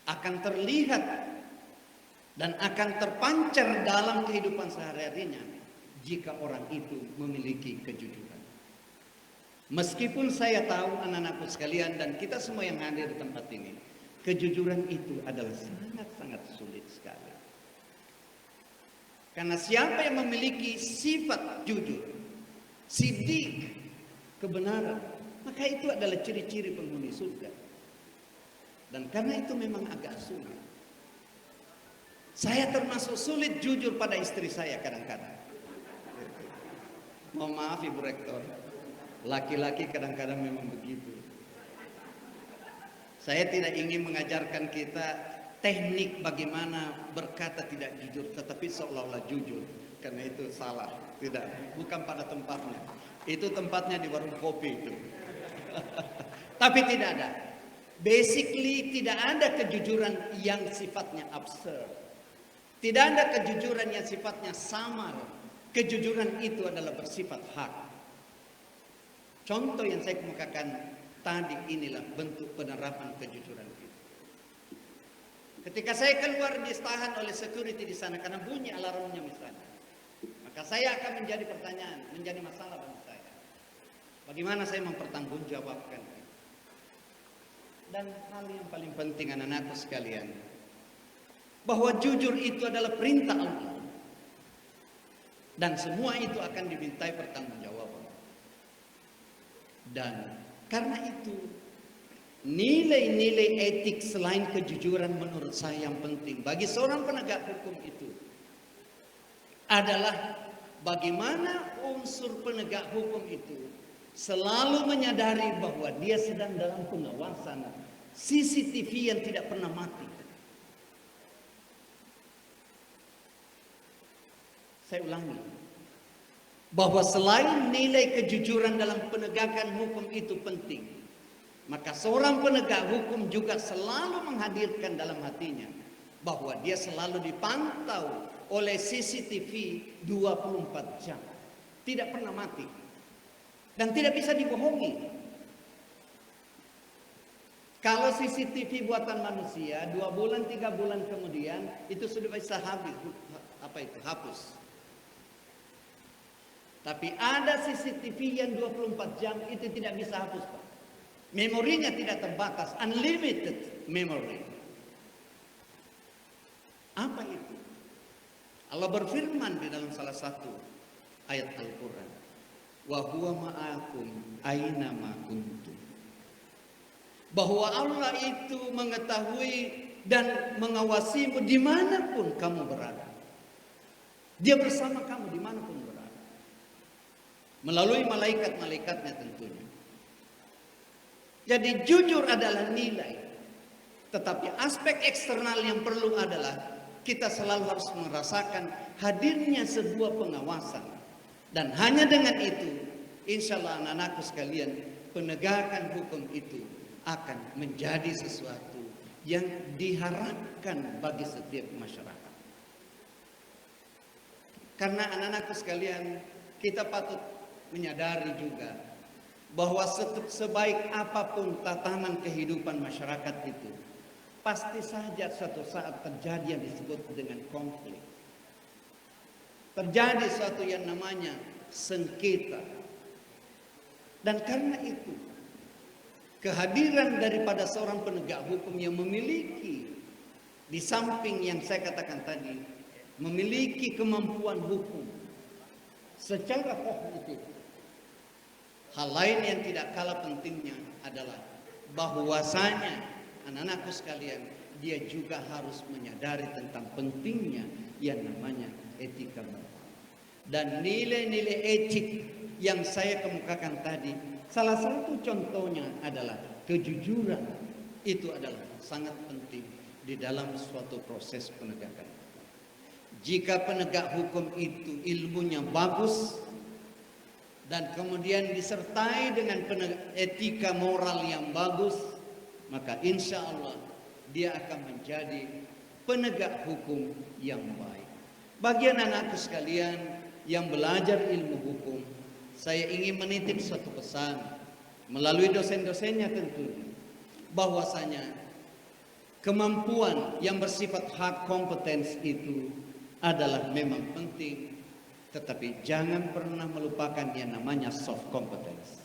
akan terlihat dan akan terpancar dalam kehidupan sehari-harinya jika orang itu memiliki kejujuran. Meskipun saya tahu anak-anakku sekalian dan kita semua yang hadir di tempat ini, kejujuran itu adalah sangat-sangat sulit sekali. Karena siapa yang memiliki sifat jujur, sidik, kebenaran, maka itu adalah ciri-ciri penghuni surga. Dan karena itu memang agak sulit. Saya termasuk sulit jujur pada istri saya kadang-kadang. Mohon maaf Ibu Rektor, laki-laki kadang-kadang memang begitu. Saya tidak ingin mengajarkan kita teknik bagaimana berkata tidak jujur, tetapi seolah-olah jujur. Karena itu salah, tidak, bukan pada tempatnya. Itu tempatnya di warung kopi itu. Tapi tidak ada. Basically tidak ada kejujuran yang sifatnya absurd. Tidak ada kejujuran yang sifatnya samar. Kejujuran itu adalah bersifat hak. Contoh yang saya kemukakan tadi inilah bentuk penerapan kejujuran itu. Ketika saya keluar ditahan oleh security di sana karena bunyi alarmnya misalnya, maka saya akan menjadi pertanyaan, menjadi masalah bagi saya. Bagaimana saya mempertanggungjawabkan? Dan hal yang paling penting anak-anakku sekalian, bahwa jujur itu adalah perintah Allah. Dan semua itu akan dimintai pertanggungjawaban. Dan karena itu nilai-nilai etik selain kejujuran menurut saya yang penting bagi seorang penegak hukum itu adalah bagaimana unsur penegak hukum itu selalu menyadari bahwa dia sedang dalam pengawasan CCTV yang tidak pernah mati. Saya ulangi, bahwa selain nilai kejujuran dalam penegakan hukum itu penting, maka seorang penegak hukum juga selalu menghadirkan dalam hatinya bahwa dia selalu dipantau oleh CCTV 24 jam. Tidak pernah mati. Dan tidak bisa dibohongi. Kalau CCTV buatan manusia 2 bulan 3 bulan kemudian itu sudah bisa habis, hapus. Tapi ada CCTV yang 24 jam itu tidak bisa hapus, Pak. Memorinya tidak terbatas, unlimited memory. Apa itu? Allah berfirman di dalam salah satu ayat Al-Quran. wa huwa ma'akum aina ma kuntum. Bahwa Allah itu mengetahui dan mengawasimu dimanapun kamu berada. Dia bersama kamu dimanapun berada. Melalui malaikat-malaikatnya tentunya. Jadi jujur adalah nilai. Tetapi aspek eksternal yang perlu adalah kita selalu harus merasakan hadirnya sebuah pengawasan. Dan hanya dengan itu, insya Allah anak-anakku sekalian, penegakan hukum itu akan menjadi sesuatu yang diharapkan bagi setiap masyarakat. Karena anak-anakku sekalian, kita patut menyadari juga bahwa sebaik apapun tatanan kehidupan masyarakat itu, pasti saja suatu saat terjadi yang disebut dengan konflik. Terjadi suatu yang namanya sengketa. Dan karena itu, kehadiran daripada seorang penegak hukum yang memiliki, di samping yang saya katakan tadi, memiliki kemampuan hukum secara kognitif. Hal lain yang tidak kalah pentingnya adalah bahwasanya anak-anakku sekalian, dia juga harus menyadari tentang pentingnya yang namanya etika moral. Dan nilai-nilai etik yang saya kemukakan tadi, salah satu contohnya adalah kejujuran. Itu adalah sangat penting di dalam suatu proses penegakan. Jika penegak hukum itu ilmunya bagus dan kemudian disertai dengan etika moral yang bagus, maka insya Allah dia akan menjadi penegak hukum yang baik. Bagi anak-anakku sekalian yang belajar ilmu hukum, saya ingin menitip suatu pesan melalui dosen-dosennya tentunya, bahwasanya kemampuan yang bersifat hard competence itu adalah memang penting, tetapi jangan pernah melupakan yang namanya soft competence.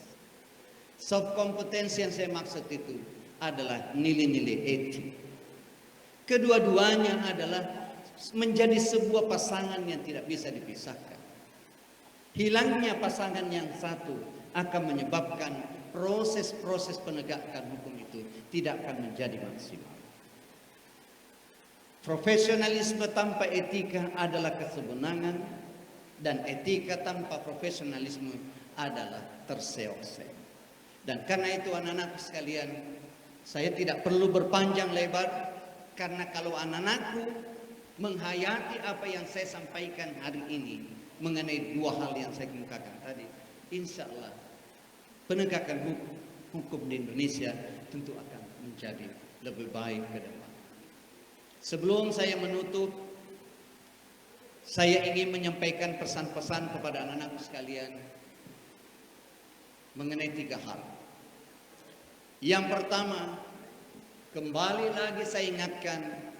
Soft competence yang saya maksud itu adalah nilai-nilai etik. Kedua-duanya adalah menjadi sebuah pasangan yang tidak bisa dipisahkan. Hilangnya pasangan yang satu akan menyebabkan proses-proses penegakan hukum itu tidak akan menjadi maksimal. Profesionalisme tanpa etika adalah kesebenangan, dan etika tanpa profesionalisme adalah terseok-seok. Dan karena itu anak-anak sekalian, saya tidak perlu berpanjang lebar, karena kalau anak-anakku menghayati apa yang saya sampaikan hari ini mengenai dua hal yang saya kemukakan tadi, insya Allah penegakan hukum di Indonesia tentu akan menjadi lebih baik ke depan. Sebelum saya menutup, saya ingin menyampaikan pesan-pesan kepada anak-anak sekalian mengenai tiga hal. Yang pertama, kembali lagi saya ingatkan,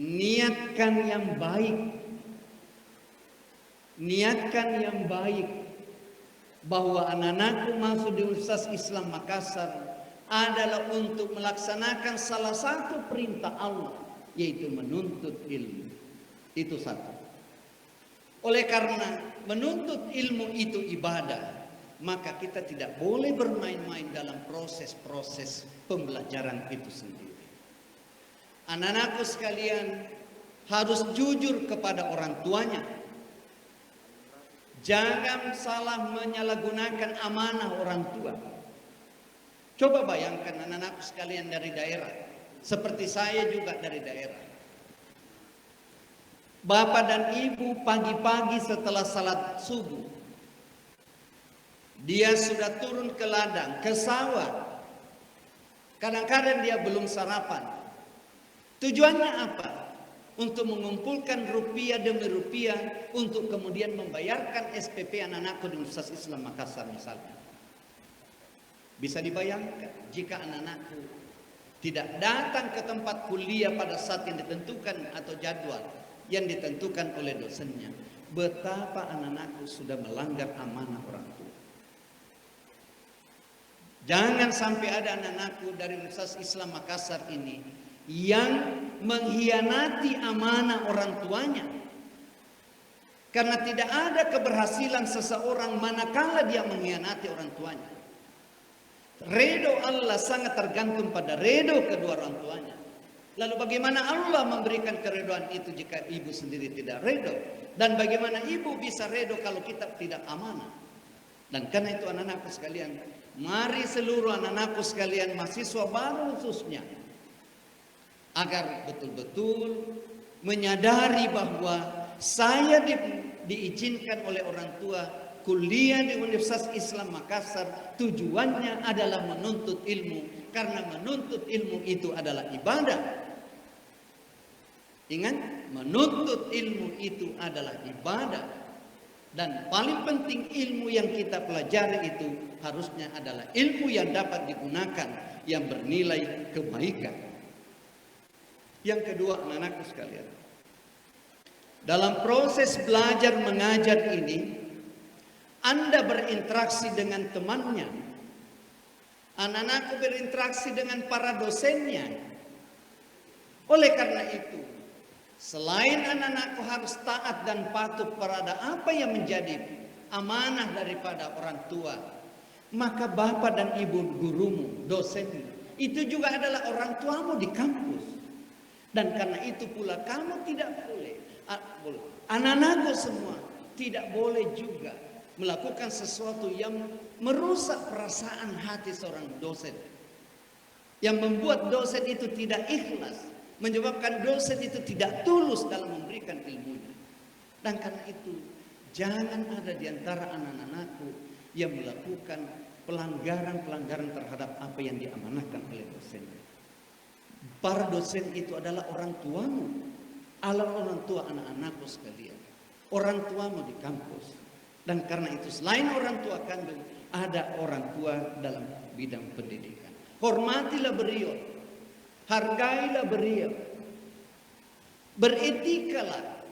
niatkan yang baik. Niatkan yang baik bahwa anak-anakku masuk di Universitas Islam Makassar adalah untuk melaksanakan salah satu perintah Allah, yaitu menuntut ilmu. Itu satu. Oleh karena menuntut ilmu itu ibadah, maka kita tidak boleh bermain-main dalam proses-proses pembelajaran itu sendiri. Anak-anakku sekalian harus jujur kepada orang tuanya. Jangan salah menyalahgunakan amanah orang tua. Coba bayangkan anak-anakku sekalian dari daerah, seperti saya juga dari daerah. Bapak dan ibu pagi-pagi setelah salat subuh, dia sudah turun ke ladang, ke sawah. Kadang-kadang dia belum sarapan. Tujuannya apa? Untuk mengumpulkan rupiah demi rupiah untuk kemudian membayarkan SPP anak-anakku di Universitas Islam Makassar misalnya. Bisa dibayangkan jika anak-anakku tidak datang ke tempat kuliah pada saat yang ditentukan atau jadwal yang ditentukan oleh dosennya, betapa anak-anakku sudah melanggar amanah orang tua. Jangan sampai ada anak-anakku dari Universitas Islam Makassar ini yang mengkhianati amanah orang tuanya. Karena tidak ada keberhasilan seseorang manakala dia mengkhianati orang tuanya. Ridho Allah sangat tergantung pada ridho kedua orang tuanya. Lalu bagaimana Allah memberikan keridhaan itu jika ibu sendiri tidak ridho? Dan bagaimana ibu bisa ridho kalau kita tidak amanah? Dan karena itu anak-anakku sekalian, mari seluruh anak-anakku sekalian, mahasiswa baru khususnya, agar betul-betul menyadari bahwa saya diizinkan oleh orang tua kuliah di Universitas Islam Makassar, tujuannya adalah menuntut ilmu, karena menuntut ilmu itu adalah ibadah. Ingat, menuntut ilmu itu adalah ibadah. Dan paling penting ilmu yang kita pelajari itu harusnya adalah ilmu yang dapat digunakan, yang bernilai kebaikan. Yang kedua, anak-anakku sekalian, dalam proses belajar mengajar ini, Anda berinteraksi dengan temannya, anak-anakku berinteraksi dengan para dosennya. Oleh karena itu, selain anak-anakku harus taat dan patuh pada apa yang menjadi amanah daripada orang tua, maka bapak dan ibu gurumu, dosenmu, itu juga adalah orang tuamu di kampus. Dan karena itu pula kamu tidak boleh, anak-anakku semua tidak boleh juga melakukan sesuatu yang merusak perasaan hati seorang dosen, yang membuat dosen itu tidak ikhlas, menyebabkan dosen itu tidak tulus dalam memberikan ilmunya. Dan karena itu jangan ada di antara anak-anakku yang melakukan pelanggaran-pelanggaran terhadap apa yang diamanahkan oleh dosen. Para dosen itu adalah orang tuamu, orang tua anak-anakku sekalian, orang tuamu di kampus. Dan karena itu selain orang tua kandung, ada orang tua dalam bidang pendidikan. Hormatilah beliau, hargailah beliau, beretikalah.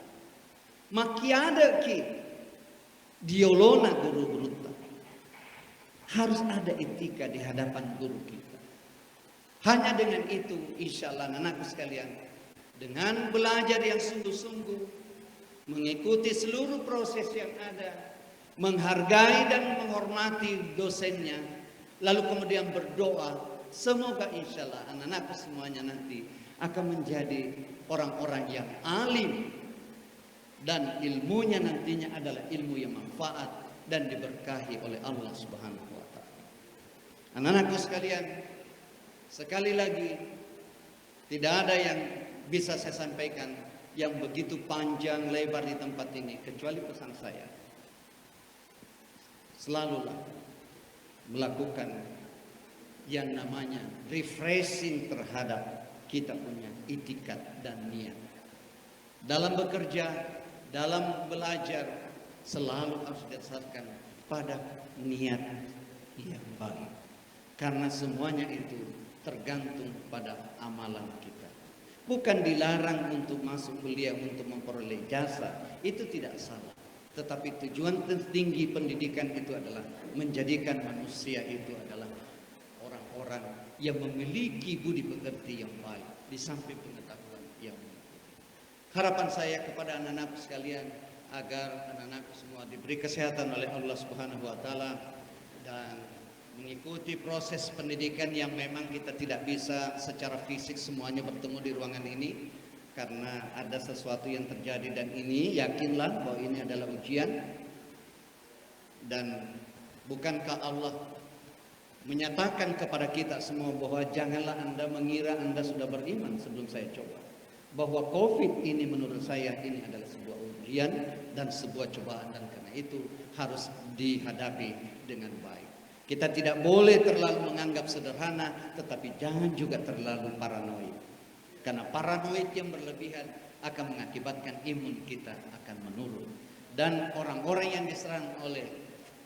Makiada ki diolona guru-guru. Harus ada etika di hadapan guru kita. Hanya dengan itu, insya Allah anakku sekalian, dengan belajar yang sungguh-sungguh, mengikuti seluruh proses yang ada, menghargai dan menghormati dosennya, lalu kemudian berdoa, semoga insya Allah anak-anakku semuanya nanti akan menjadi orang-orang yang alim, dan ilmunya nantinya adalah ilmu yang manfaat dan diberkahi oleh Allah Subhanahu wa taala. Anak-anakku sekalian, sekali lagi tidak ada yang bisa saya sampaikan yang begitu panjang lebar di tempat ini kecuali pesan saya. Selalulah melakukan yang namanya refreshing terhadap kita punya itikat dan niat. Dalam bekerja, dalam belajar, selalu harus didasarkan pada niat yang baik. Karena semuanya itu tergantung pada amalan kita. Bukan dilarang untuk masuk kuliah untuk memperoleh jasa, itu tidak salah. Tetapi tujuan tertinggi pendidikan itu adalah menjadikan manusia itu adalah orang-orang yang memiliki budi pekerti yang baik, di samping pengetahuan yang mumpuni. Harapan saya kepada anak-anak sekalian, agar anak-anakku semua diberi kesehatan oleh Allah Subhanahu wa taala dan mengikuti proses pendidikan yang memang kita tidak bisa secara fisik semuanya bertemu di ruangan ini karena ada sesuatu yang terjadi, dan ini yakinlah bahwa ini adalah ujian. Dan bukankah Allah menyatakan kepada kita semua bahwa janganlah Anda mengira Anda sudah beriman sebelum saya coba, bahwa COVID ini menurut saya ini adalah sebuah ujian dan sebuah cobaan, dan karena itu harus dihadapi dengan baik. Kita tidak boleh terlalu menganggap sederhana, tetapi jangan juga terlalu paranoid. Karena paranoid yang berlebihan akan mengakibatkan imun kita akan menurun. Dan orang-orang yang diserang oleh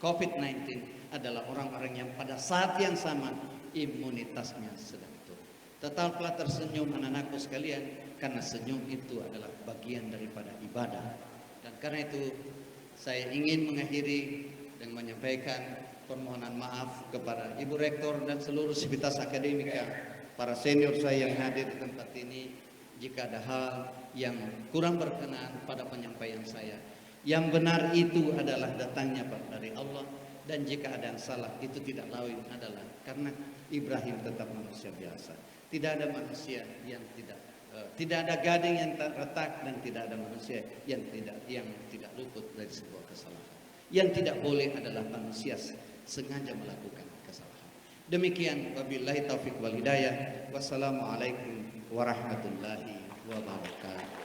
COVID-19 adalah orang-orang yang pada saat yang sama imunitasnya sedang turun. Tetaplah tersenyum anak-anakku sekalian, karena senyum itu adalah bagian daripada ibadah. Dan karena itu saya ingin mengakhiri dengan menyampaikan permohonan maaf kepada Ibu Rektor dan seluruh sivitas akademika, para senior saya yang hadir di tempat ini, jika ada hal yang kurang berkenan pada penyampaian saya. Yang benar itu adalah datangnya dari Allah, dan jika ada yang salah itu tidak lain adalah karena Ibrahim tetap manusia biasa. Tidak ada manusia yang tidak ada gading yang tak retak, dan tidak ada manusia yang tidak luput dari sebuah kesalahan. Yang tidak boleh adalah manusia sengaja melakukan kesalahan. Demikian, wabillahi taufik wal hidayah. Wassalamualaikum warahmatullahi wabarakatuh.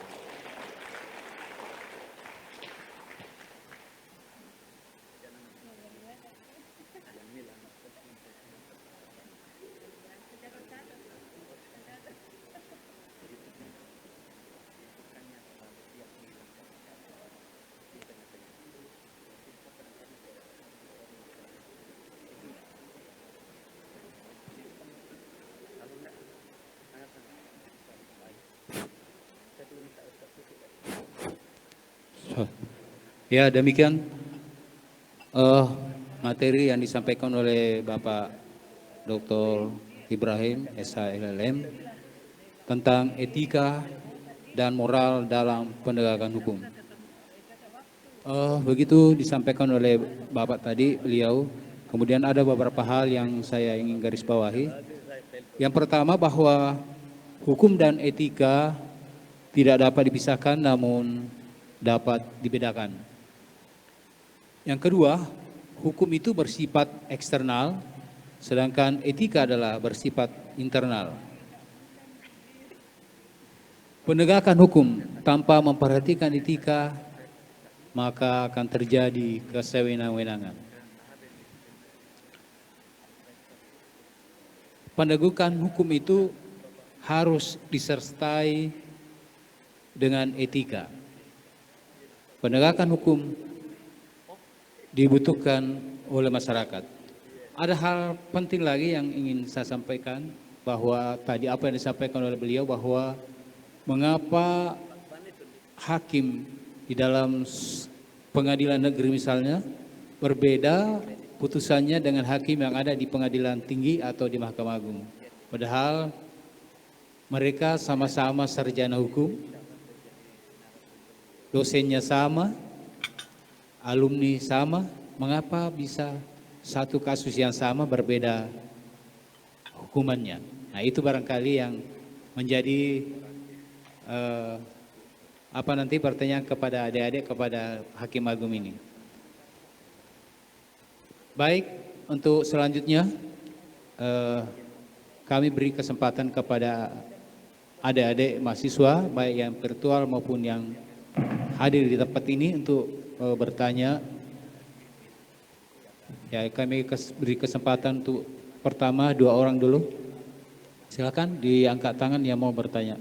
Ya, demikian materi yang disampaikan oleh Bapak Dr. Ibrahim SH LLM tentang etika dan moral dalam penegakan hukum. Begitu disampaikan oleh Bapak tadi, beliau. Kemudian ada beberapa hal yang saya ingin garis bawahi. Yang pertama, bahwa hukum dan etika tidak dapat dipisahkan, namun dapat dibedakan. Yang kedua, hukum itu bersifat eksternal, sedangkan etika adalah bersifat internal. Penegakan hukum tanpa memperhatikan etika, maka akan terjadi kesewenang-wenangan. Penegakan hukum itu harus disertai dengan etika. Penegakan hukum dibutuhkan oleh masyarakat. Ada hal penting lagi yang ingin saya sampaikan, bahwa tadi apa yang disampaikan oleh beliau, bahwa mengapa hakim di dalam pengadilan negeri misalnya berbeda putusannya dengan hakim yang ada di pengadilan tinggi atau di Mahkamah Agung. Padahal mereka sama-sama sarjana hukum, dosennya sama, alumni sama, mengapa bisa satu kasus yang sama berbeda hukumannya? Nah, itu barangkali yang menjadi nanti pertanyaan kepada adik-adik, kepada Hakim Agung ini. Baik, untuk selanjutnya kami beri kesempatan kepada adik-adik mahasiswa, baik yang virtual maupun yang hadir di tempat ini untuk bertanya. Ya, kami beri kesempatan untuk pertama 2 orang dulu. Silakan diangkat tangan yang mau bertanya.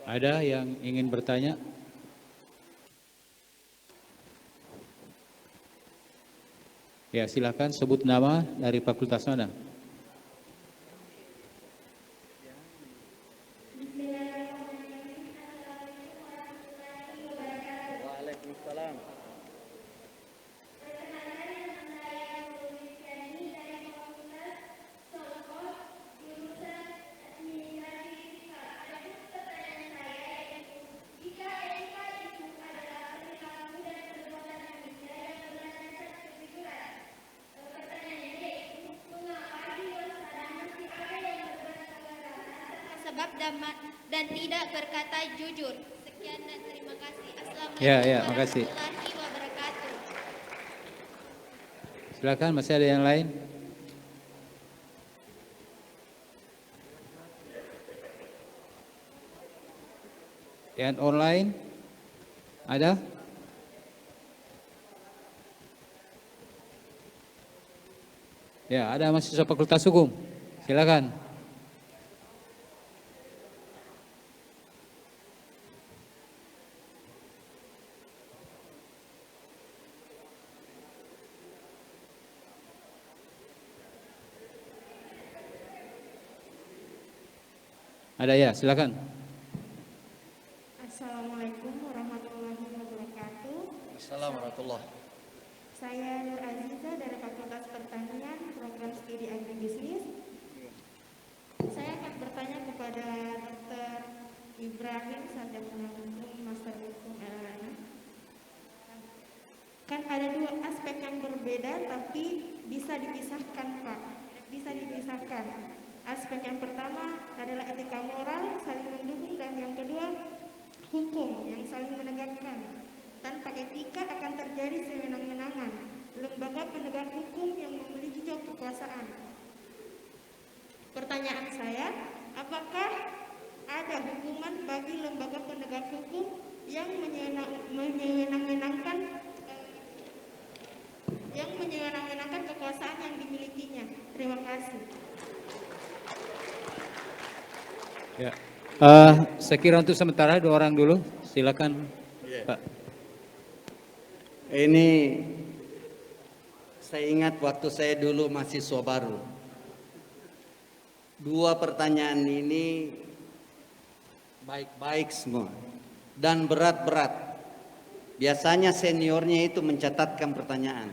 Ada yang ingin bertanya? Ya, silakan sebut nama, dari fakultas mana? sebab dan tidak berkata jujur. Sekian dan terima kasih. Assalamualaikum makasih. warahmatullahi wabarakatuh. Silakan, masih ada yang lain? Yang online ada? Ya, ada mahasiswa Fakultas Hukum. Silakan. Ada ya, silakan. Assalamualaikum warahmatullahi wabarakatuh. Assalamualaikum warahmatullahi. Saya Nur Aziza dari Fakultas Pertanian, Program Studi Agribisnis. Saya akan bertanya kepada Dr. Ibrahim, sarjana hukum, master hukum LLM. Kan ada dua aspek yang berbeda tapi bisa dipisahkan, Pak. Bisa dipisahkan. Aspek yang pertama adalah etika moral, saling mendukung, dan yang kedua hukum yang saling menegakkan. Tanpa etika akan terjadi sewenang-wenangan. Lembaga penegak hukum yang memiliki job kekuasaan. Pertanyaan saya, apakah ada hukuman bagi lembaga penegak hukum yang menyewenang-wenangkan kekuasaan yang dimilikinya? Terima kasih. Ya. Saya kira untuk sementara 2 orang dulu, silakan Pak. Ini saya ingat waktu saya dulu mahasiswa baru. 2 pertanyaan ini baik-baik semua dan berat-berat. Biasanya seniornya itu mencatatkan pertanyaan.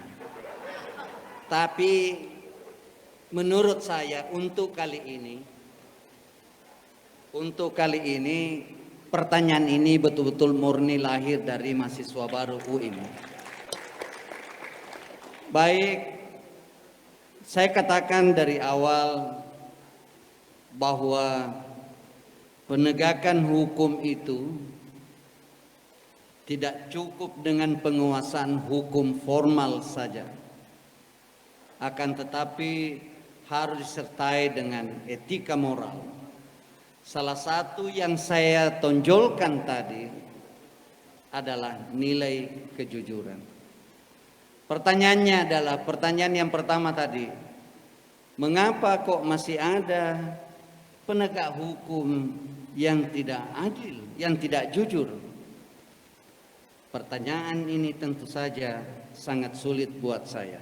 Tapi menurut saya untuk kali ini pertanyaan ini betul-betul murni lahir dari mahasiswa baru UIM. Baik, saya katakan dari awal bahwa penegakan hukum itu tidak cukup dengan penguasaan hukum formal saja. Akan tetapi harus disertai dengan etika moral. Salah satu yang saya tonjolkan tadi adalah nilai kejujuran. Pertanyaannya adalah, pertanyaan yang pertama tadi, mengapa kok masih ada penegak hukum yang tidak adil, yang tidak jujur? Pertanyaan ini tentu saja sangat sulit buat saya,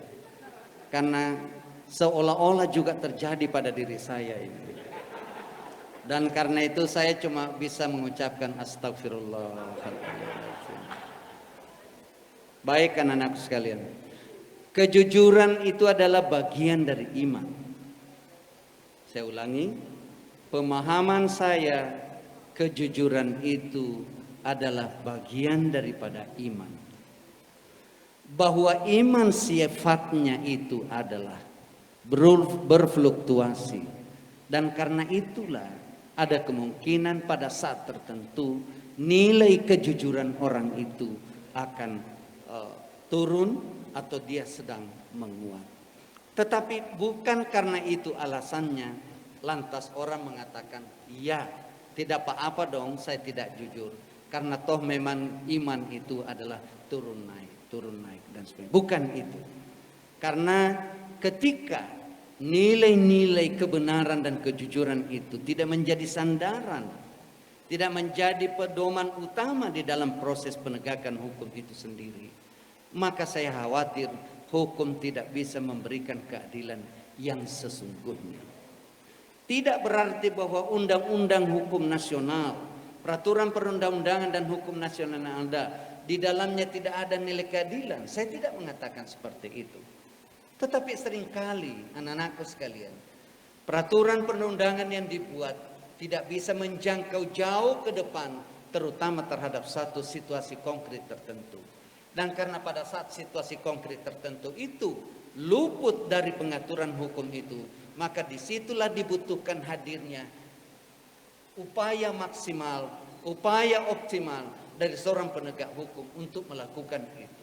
karena seolah-olah juga terjadi pada diri saya ini. Dan karena itu saya cuma bisa mengucapkan astagfirullahaladzim. Baik anak-anakku sekalian, kejujuran itu adalah bagian dari iman. Saya ulangi, pemahaman saya kejujuran itu adalah bagian daripada iman. Bahwa iman sifatnya itu adalah berfluktuasi. Dan karena itulah ada kemungkinan pada saat tertentu nilai kejujuran orang itu akan turun atau dia sedang menguat. Tetapi bukan karena itu alasannya lantas orang mengatakan, ya tidak apa-apa dong saya tidak jujur. Karena toh memang iman itu adalah turun naik dan sebagainya. Bukan itu. Karena ketika nilai-nilai kebenaran dan kejujuran itu tidak menjadi sandaran, tidak menjadi pedoman utama di dalam proses penegakan hukum itu sendiri, maka saya khawatir hukum tidak bisa memberikan keadilan yang sesungguhnya. Tidak berarti bahwa undang-undang hukum nasional, peraturan perundang-undangan dan hukum nasional yang ada, di dalamnya tidak ada nilai keadilan. Saya tidak mengatakan seperti itu. Tetapi seringkali anak-anakku sekalian, peraturan perundangan yang dibuat tidak bisa menjangkau jauh ke depan, terutama terhadap satu situasi konkret tertentu. Dan karena pada saat situasi konkret tertentu itu luput dari pengaturan hukum itu, maka disitulah dibutuhkan hadirnya upaya maksimal, upaya optimal dari seorang penegak hukum untuk melakukan itu.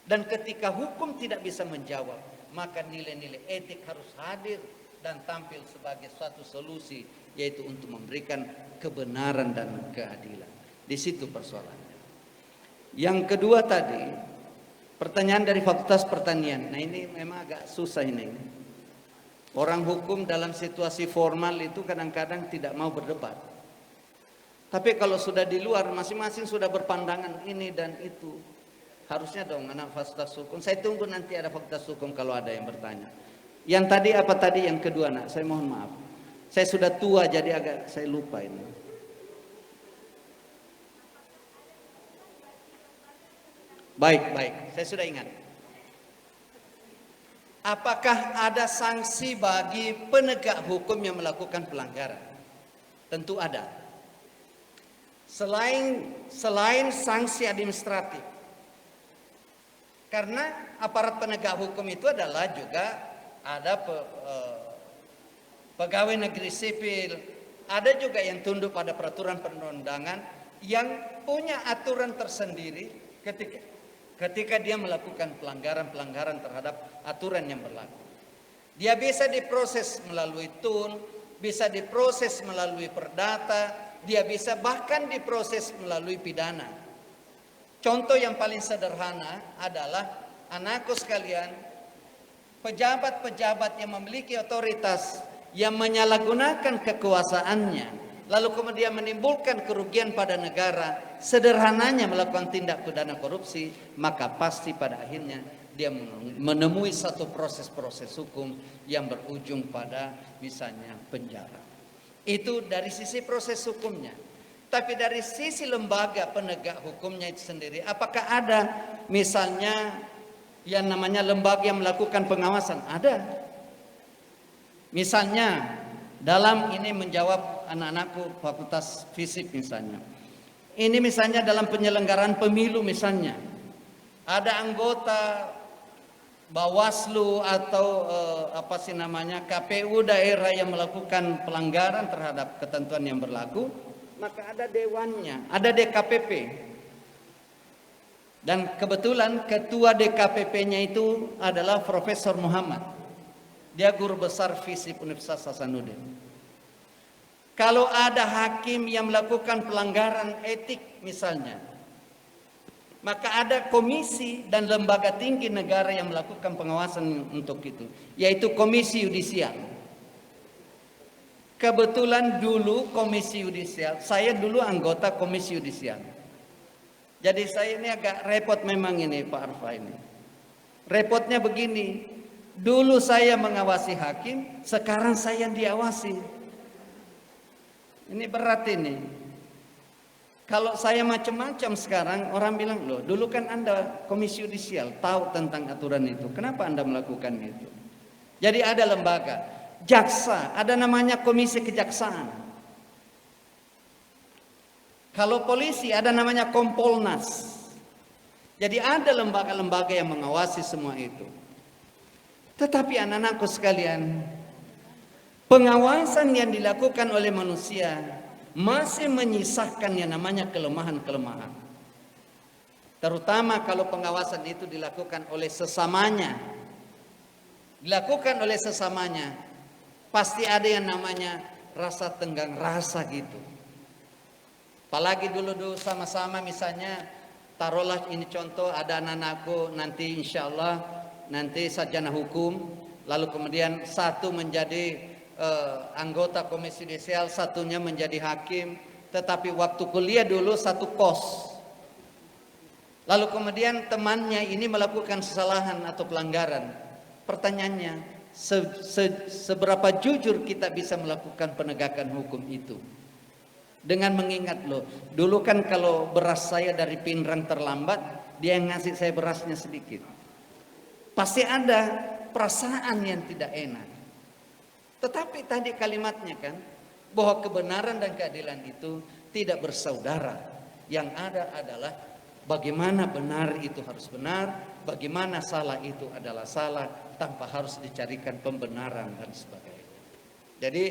Dan ketika hukum tidak bisa menjawab, maka nilai-nilai etik harus hadir dan tampil sebagai suatu solusi, yaitu untuk memberikan kebenaran dan keadilan. Di situ persoalannya. Yang kedua tadi, pertanyaan dari Fakultas Pertanian. Nah ini memang agak susah ini. Orang hukum dalam situasi formal itu kadang-kadang tidak mau berdebat. Tapi kalau sudah di luar, masing-masing sudah berpandangan ini dan itu. Harusnya dong anak Fakultas Hukum. Saya tunggu nanti ada Fakultas Hukum kalau ada yang bertanya. Yang tadi apa tadi? Yang kedua nak, saya mohon maaf. Saya sudah tua jadi agak saya lupa ini. Baik, saya sudah ingat. apakah ada sanksi bagi penegak hukum yang melakukan pelanggaran? Tentu ada. Selain sanksi administratif. Karena aparat penegak hukum itu adalah juga ada pegawai negeri sipil, ada juga yang tunduk pada peraturan perundang-undangan yang punya aturan tersendiri ketika dia melakukan pelanggaran-pelanggaran terhadap aturan yang berlaku. Dia bisa diproses melalui tool, bisa diproses melalui perdata, dia bisa bahkan diproses melalui pidana. Contoh yang paling sederhana adalah anakku sekalian, pejabat-pejabat yang memiliki otoritas yang menyalahgunakan kekuasaannya, lalu kemudian menimbulkan kerugian pada negara, sederhananya melakukan tindak pidana korupsi, maka pasti pada akhirnya dia menemui satu proses-proses hukum yang berujung pada misalnya penjara. Itu dari sisi proses hukumnya. Tapi dari sisi lembaga penegak hukumnya itu sendiri, apakah ada misalnya yang namanya lembaga yang melakukan pengawasan? Ada. Misalnya dalam ini menjawab anak-anakku fakultas fisik misalnya. Ini misalnya dalam penyelenggaraan pemilu misalnya. Ada anggota Bawaslu atau KPU daerah yang melakukan pelanggaran terhadap ketentuan yang berlaku, maka ada dewannya, ada DKPP. Dan kebetulan ketua DKPP-nya itu adalah Profesor Muhammad. Dia guru besar FISIP Universitas Hasanuddin. Kalau ada hakim yang melakukan pelanggaran etik misalnya, maka ada komisi dan lembaga tinggi negara yang melakukan pengawasan untuk itu, yaitu Komisi Yudisial. Kebetulan dulu Komisi Yudisial, saya dulu anggota Komisi Yudisial. Jadi saya ini agak repot memang ini Pak Arfa ini. Repotnya begini, dulu saya mengawasi hakim, sekarang saya diawasi. Ini berat ini. Kalau saya macam-macam sekarang, orang bilang, loh dulu kan Anda Komisi Yudisial, tahu tentang aturan itu. Kenapa Anda melakukan itu? Jadi ada lembaga, jaksa, ada namanya Komisi Kejaksaan. Kalau polisi ada namanya Kompolnas. Jadi ada lembaga-lembaga yang mengawasi semua itu. Tetapi anak-anakku sekalian, pengawasan yang dilakukan oleh manusia masih menyisakan yang namanya kelemahan-kelemahan. Terutama kalau pengawasan itu dilakukan oleh sesamanya. Dilakukan oleh sesamanya, pasti ada yang namanya rasa tenggang rasa gitu. Apalagi dulu sama-sama misalnya, taruhlah ini contoh, ada anak-anakku nanti insya Allah nanti sarjana hukum, lalu kemudian satu menjadi anggota Komisi Yudisial, satunya menjadi hakim, tetapi waktu kuliah dulu satu kos. Lalu kemudian temannya ini melakukan kesalahan atau pelanggaran. Pertanyaannya, seberapa jujur kita bisa melakukan penegakan hukum itu? Dengan mengingat loh, dulu kan kalau beras saya dari Pindrang terlambat, dia yang ngasih saya berasnya sedikit. Pasti ada perasaan yang tidak enak. Tetapi tadi kalimatnya kan, bahwa kebenaran dan keadilan itu tidak bersaudara. Yang ada adalah bagaimana benar itu harus benar, bagaimana salah itu adalah salah, tanpa harus dicarikan pembenaran dan sebagainya. Jadi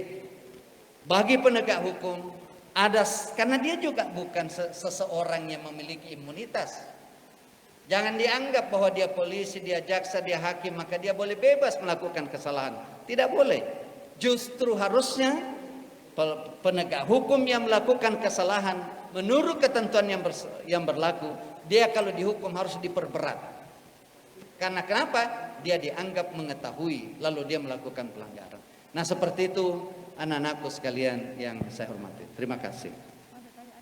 bagi penegak hukum ada, karena dia juga bukan seseorang yang memiliki imunitas. Jangan dianggap bahwa dia polisi, dia jaksa, dia hakim, maka dia boleh bebas melakukan kesalahan. Tidak boleh. Justru harusnya penegak hukum yang melakukan kesalahan menurut ketentuan yang berlaku, dia kalau dihukum harus diperberat. Karena kenapa? Dia dianggap mengetahui, lalu dia melakukan pelanggaran. Nah seperti itu anak-anakku sekalian yang saya hormati. Terima kasih.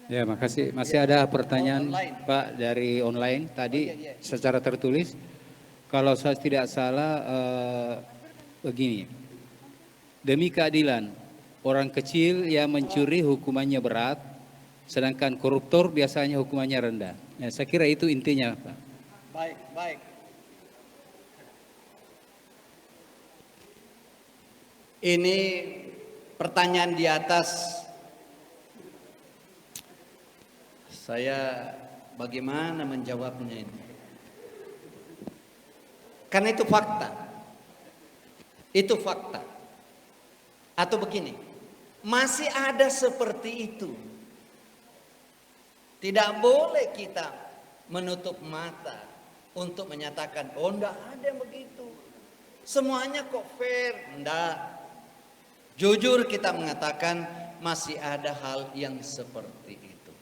Ya, makasih. Masih ada pertanyaan Pak dari online tadi secara tertulis. Kalau saya tidak salah begini. Demi keadilan, orang kecil yang mencuri hukumannya berat, sedangkan koruptor biasanya hukumannya rendah. Ya, saya kira itu intinya, Pak. Baik. Ini pertanyaan di atas, saya bagaimana menjawabnya ini? Karena itu fakta. Itu fakta. Atau begini, masih ada seperti itu. Tidak boleh kita menutup mata untuk menyatakan, oh enggak ada yang begitu. Semuanya kok fair. Enggak. Jujur kita mengatakan masih ada hal yang seperti itu.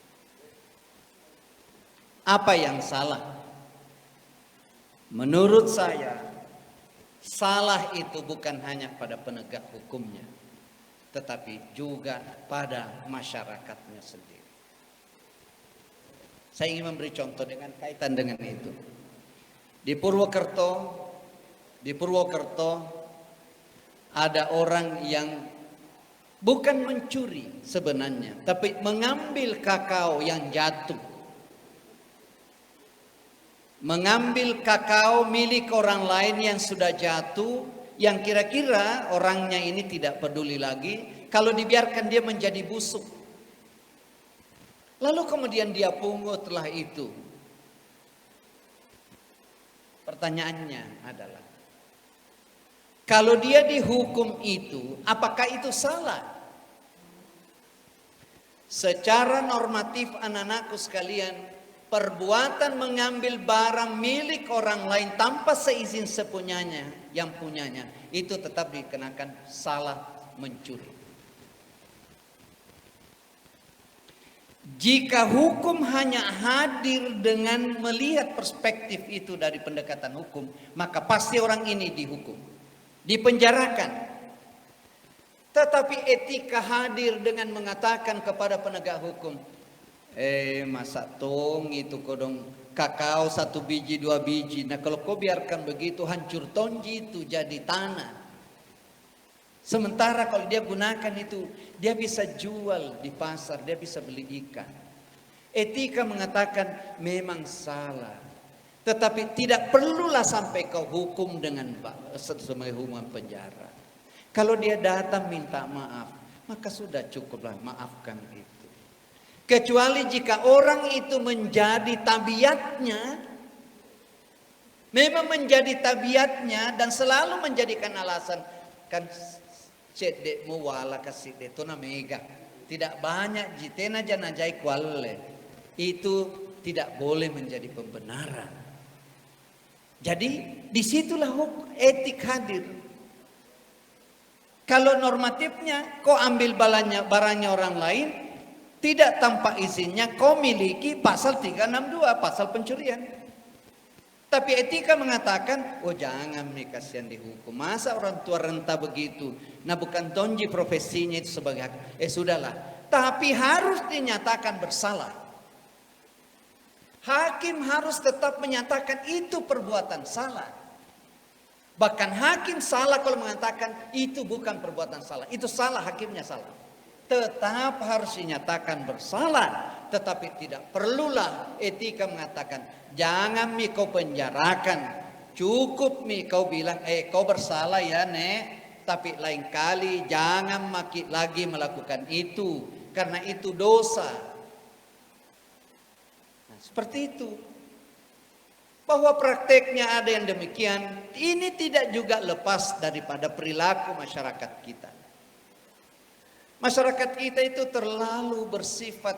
Apa yang salah? Menurut saya, salah itu bukan hanya pada penegak hukumnya, tetapi juga pada masyarakatnya sendiri. Saya ingin memberi contoh dengan kaitan dengan itu. Di Purwokerto ada orang yang bukan mencuri sebenarnya, tapi mengambil kakao yang jatuh. Mengambil kakao milik orang lain yang sudah jatuh, yang kira-kira orangnya ini tidak peduli lagi kalau dibiarkan dia menjadi busuk. Lalu kemudian dia pungutlah itu. Pertanyaannya adalah, kalau dia dihukum itu, apakah itu salah? Secara normatif anak-anakku sekalian, perbuatan mengambil barang milik orang lain tanpa seizin sepunyanya, yang punyanya, itu tetap dikenakan salah mencuri. Jika hukum hanya hadir dengan melihat perspektif itu dari pendekatan hukum, maka pasti orang ini dihukum, dipenjarakan. Tetapi etika hadir dengan mengatakan kepada penegak hukum, masa tong itu kodong kakao 1 biji 2 biji. Nah kalau kau biarkan begitu hancur tonji itu jadi tanah. Sementara kalau dia gunakan itu, dia bisa jual di pasar, dia bisa beli ikan. Etika mengatakan memang salah, tetapi tidak perlulah sampai kau hukum dengan hukuman penjara. Kalau dia datang minta maaf, maka sudah cukuplah, maafkan itu. Kecuali jika orang itu menjadi tabiatnya, memang menjadi tabiatnya dan selalu menjadikan alasan, kan cedek mu wala kasih itu namanya tidak banyak jitena janajai kualle, itu tidak boleh menjadi pembenaran. Jadi disitulah etik hadir. Kalau normatifnya kau ambil barangnya orang lain tidak tanpa izinnya, kau miliki pasal 362 pasal pencurian. Tapi etika mengatakan, oh jangan nih kasihan dihukum. Masa orang tua renta begitu? Nah bukan tonji profesinya itu sebagai hak. Sudahlah. Tapi harus dinyatakan bersalah. Hakim harus tetap menyatakan itu perbuatan salah. Bahkan hakim salah kalau mengatakan itu bukan perbuatan salah. Itu salah, hakimnya salah. Tetap harus dinyatakan bersalah. Tetapi tidak perlulah etika mengatakan, jangan mi kau penjarakan. Cukup mi kau bilang, kau bersalah ya nek. Tapi lain kali jangan lagi melakukan itu. Karena itu dosa. Nah, seperti itu. Bahwa prakteknya ada yang demikian, ini tidak juga lepas daripada perilaku masyarakat kita. Masyarakat kita itu terlalu bersifat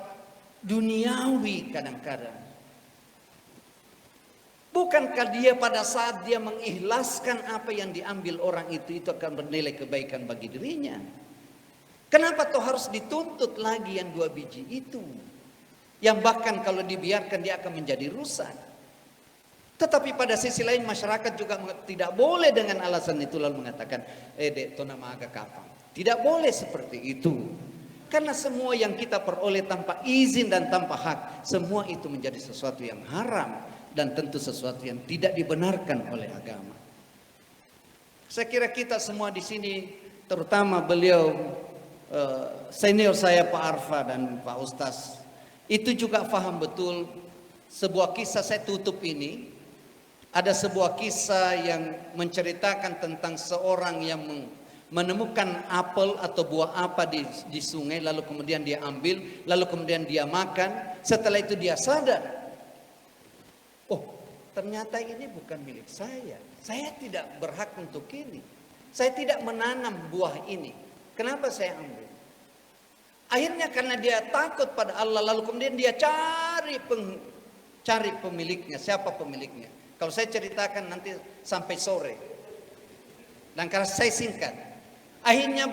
duniawi kadang-kadang. Bukankah dia pada saat dia mengikhlaskan apa yang diambil orang itu akan bernilai kebaikan bagi dirinya? Kenapa toh harus dituntut lagi yang 2 biji itu? Yang bahkan kalau dibiarkan dia akan menjadi rusak. Tetapi pada sisi lain masyarakat juga tidak boleh dengan alasan itu lalu mengatakan, dek to nama agak kapang. Tidak boleh seperti itu. Karena semua yang kita peroleh tanpa izin dan tanpa hak, semua itu menjadi sesuatu yang haram dan tentu sesuatu yang tidak dibenarkan oleh agama. Saya kira kita semua di sini, terutama beliau senior saya Pak Arfa dan Pak Ustaz, itu juga paham betul sebuah kisah. Saya tutup ini. Ada sebuah kisah yang menceritakan tentang seorang yang menemukan apel atau buah apa di sungai, lalu kemudian dia ambil, lalu kemudian dia makan. Setelah itu dia sadar, oh ternyata ini bukan milik saya tidak berhak untuk ini, saya tidak menanam buah ini, kenapa saya ambil? Akhirnya karena dia takut pada Allah, lalu kemudian dia cari pemiliknya, siapa pemiliknya. Kalau saya ceritakan nanti sampai sore, dan karena saya singkat, akhirnya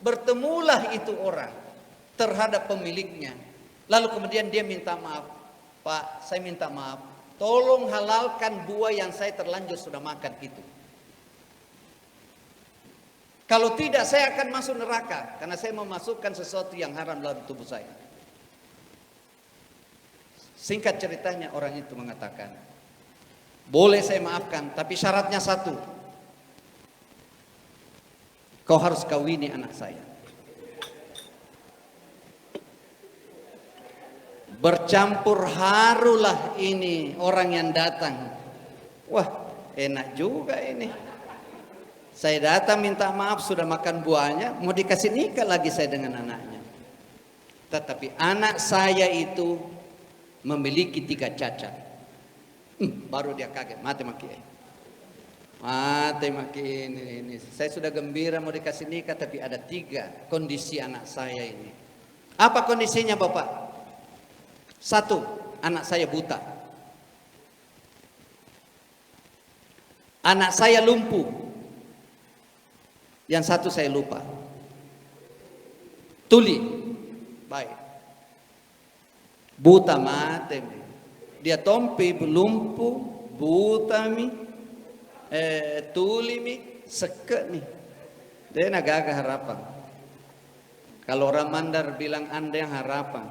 bertemulah itu orang terhadap pemiliknya. Lalu kemudian dia minta maaf, Pak, saya minta maaf, tolong halalkan buah yang saya terlanjur sudah makan itu. Kalau tidak saya akan masuk neraka, karena saya memasukkan sesuatu yang haram dalam tubuh saya. Singkat ceritanya, orang itu mengatakan, boleh saya maafkan, tapi syaratnya satu, kau harus kawini anak saya. Bercampur harulah ini orang yang datang. Wah, enak juga ini. Saya datang minta maaf, sudah makan buahnya, mau dikasih nikah lagi saya dengan anaknya. Tetapi anak saya itu memiliki 3 cacat. Baru dia kaget, mati maki ini. Saya sudah gembira mau dikasih nikah, tapi ada 3 kondisi anak saya ini. Apa kondisinya Bapak? 1, anak saya buta. Anak saya lumpuh. Yang 1 saya lupa. Tuli, baik. Buta mati. Dia tompi, lumpuh, buta mi, tuli mi, seket mi. Dia nagagah harapan. Kalau orang Mandar bilang Anda yang harapan,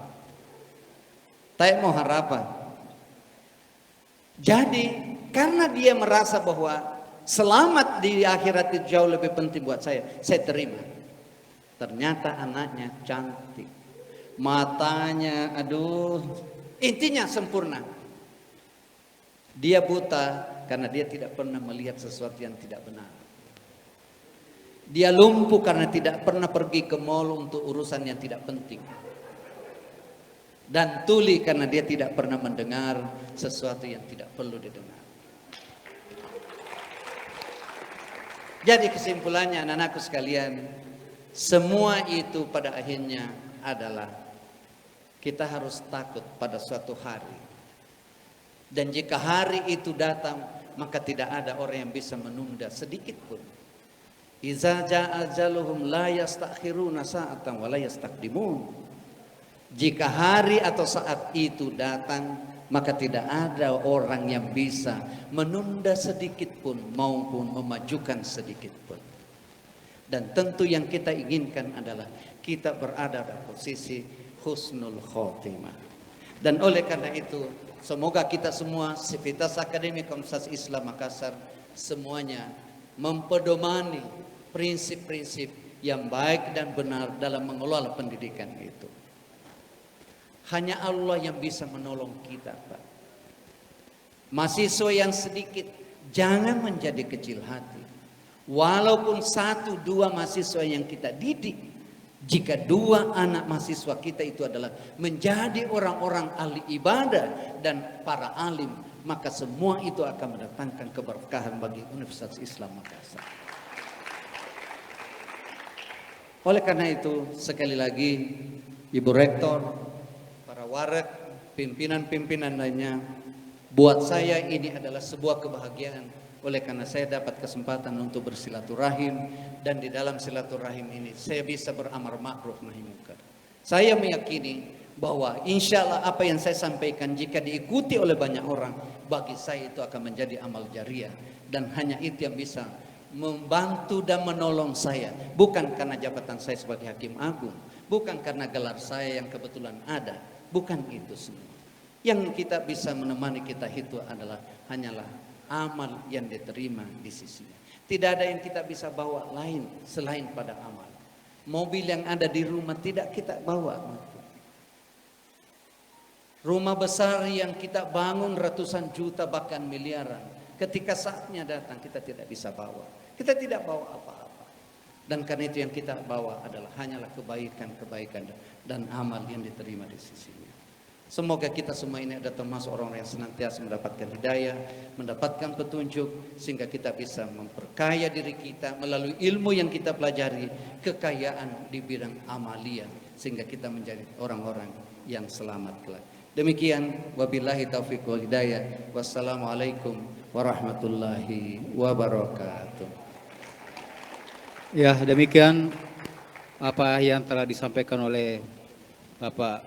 saya mau harapan. Jadi karena dia merasa bahwa selamat di akhirat itu jauh lebih penting buat saya terima. Ternyata anaknya cantik, matanya aduh, intinya sempurna. Dia buta karena dia tidak pernah melihat sesuatu yang tidak benar. Dia lumpuh karena tidak pernah pergi ke mall untuk urusan yang tidak penting. Dan tuli karena dia tidak pernah mendengar sesuatu yang tidak perlu didengar. Jadi kesimpulannya anak-anakku sekalian, semua itu pada akhirnya adalah kita harus takut pada suatu hari. Dan jika hari itu datang, maka tidak ada orang yang bisa menunda sedikit pun. Iza ja'a ajaluhum la yastakhiruna sa'atan wa la yastaqdimun. Jika hari atau saat itu datang, maka tidak ada orang yang bisa menunda sedikit pun maupun memajukan sedikit pun. Dan tentu yang kita inginkan adalah kita berada pada posisi husnul khotimah. Dan oleh karena itu, semoga kita semua Sivitas Akademik Universitas Islam Makassar semuanya mempedomani prinsip-prinsip yang baik dan benar dalam mengelola pendidikan itu. Hanya Allah yang bisa menolong kita, Pak. Mahasiswa yang sedikit, jangan menjadi kecil hati. Walaupun 1-2 mahasiswa yang kita didik, jika 2 anak mahasiswa kita itu adalah menjadi orang-orang ahli ibadah dan para alim, maka semua itu akan mendatangkan keberkahan bagi Universitas Islam Makassar. Oleh karena itu, sekali lagi, Ibu Rektor, warak, pimpinan-pimpinan lainnya, buat saya ini adalah sebuah kebahagiaan oleh karena saya dapat kesempatan untuk bersilaturahim, dan di dalam silaturahim ini saya bisa beramar ma'ruf nahi munkar. Saya meyakini bahwa insya Allah apa yang saya sampaikan jika diikuti oleh banyak orang, bagi saya itu akan menjadi amal jariah, dan hanya itu yang bisa membantu dan menolong saya, bukan karena jabatan saya sebagai hakim agung, bukan karena gelar saya yang kebetulan ada. Bukan itu semua. Yang kita bisa menemani kita itu adalah hanyalah amal yang diterima di sisinya. Tidak ada yang kita bisa bawa lain selain pada amal. Mobil yang ada di rumah tidak kita bawa. Rumah besar yang kita bangun ratusan juta bahkan miliaran, ketika saatnya datang kita tidak bisa bawa. Kita tidak bawa apa-apa. Dan karena itu yang kita bawa adalah hanyalah kebaikan-kebaikan dan amal yang diterima di sisinya. Semoga kita semua ini ada termasuk orang-orang yang senantiasa mendapatkan hidayah, mendapatkan petunjuk, sehingga kita bisa memperkaya diri kita melalui ilmu yang kita pelajari, kekayaan di bidang amalia, sehingga kita menjadi orang-orang yang selamat kelak. Demikian, wabillahi taufiq wal hidayah. Wassalamualaikum warahmatullahi wabarakatuh. Ya, demikian apa yang telah disampaikan oleh Bapak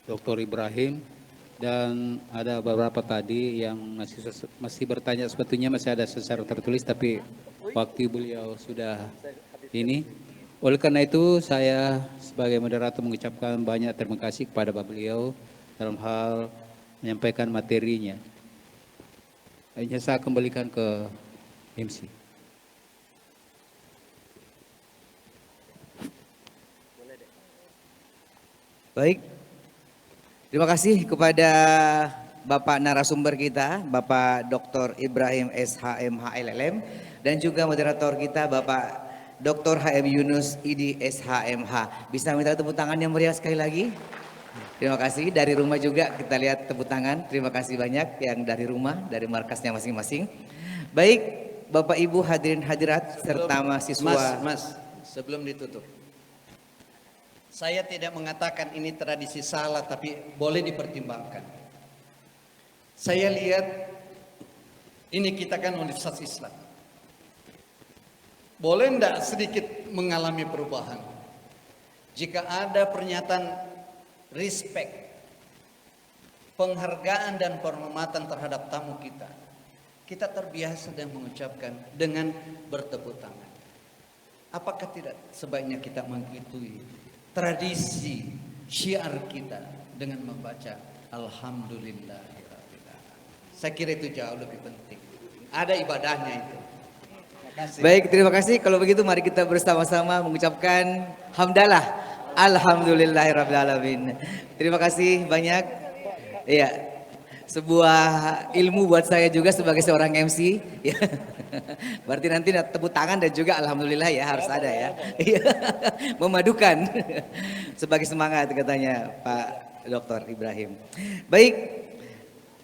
Dr. Ibrahim, dan ada beberapa tadi yang masih bertanya, sebetulnya masih ada secara tertulis tapi waktu beliau sudah ini. Oleh karena itu saya sebagai moderator mengucapkan banyak terima kasih kepada beliau dalam hal menyampaikan materinya. Akhirnya saya kembalikan ke MC. Baik, terima kasih kepada Bapak narasumber kita, Bapak Dr. Ibrahim SHM HLLM, dan juga moderator kita Bapak Dr. HM Yunus ID SHMH. Bisa minta tepuk tangan yang meriah sekali lagi? Terima kasih. Dari rumah juga kita lihat tepuk tangan. Terima kasih banyak yang dari rumah, dari markasnya masing-masing. Baik, Bapak Ibu hadirin hadirat serta mahasiswa. Mas, sebelum ditutup. Saya tidak mengatakan ini tradisi salah, tapi boleh dipertimbangkan. Saya lihat ini kita kan Universitas Islam. Boleh enggak sedikit mengalami perubahan? Jika ada pernyataan respect, penghargaan dan penghormatan terhadap tamu kita, kita terbiasa dan mengucapkan dengan bertepuk tangan. Apakah tidak sebaiknya kita mengikuti tradisi syiar kita dengan membaca Alhamdulillahirabbil alamin? Saya kira itu jauh lebih penting. Ada ibadahnya itu. Baik, terima kasih. Kalau begitu mari kita bersama-sama mengucapkan hamdalah. Alhamdulillahirabbil alamin. Terima kasih banyak. Iya. Sebuah ilmu buat saya juga sebagai seorang MC. Ya. Berarti nanti tepuk tangan dan juga alhamdulillah ya harus ada ya. Iya. Memadukan. Sebagai semangat katanya Pak Dr. Ibrahim. Baik.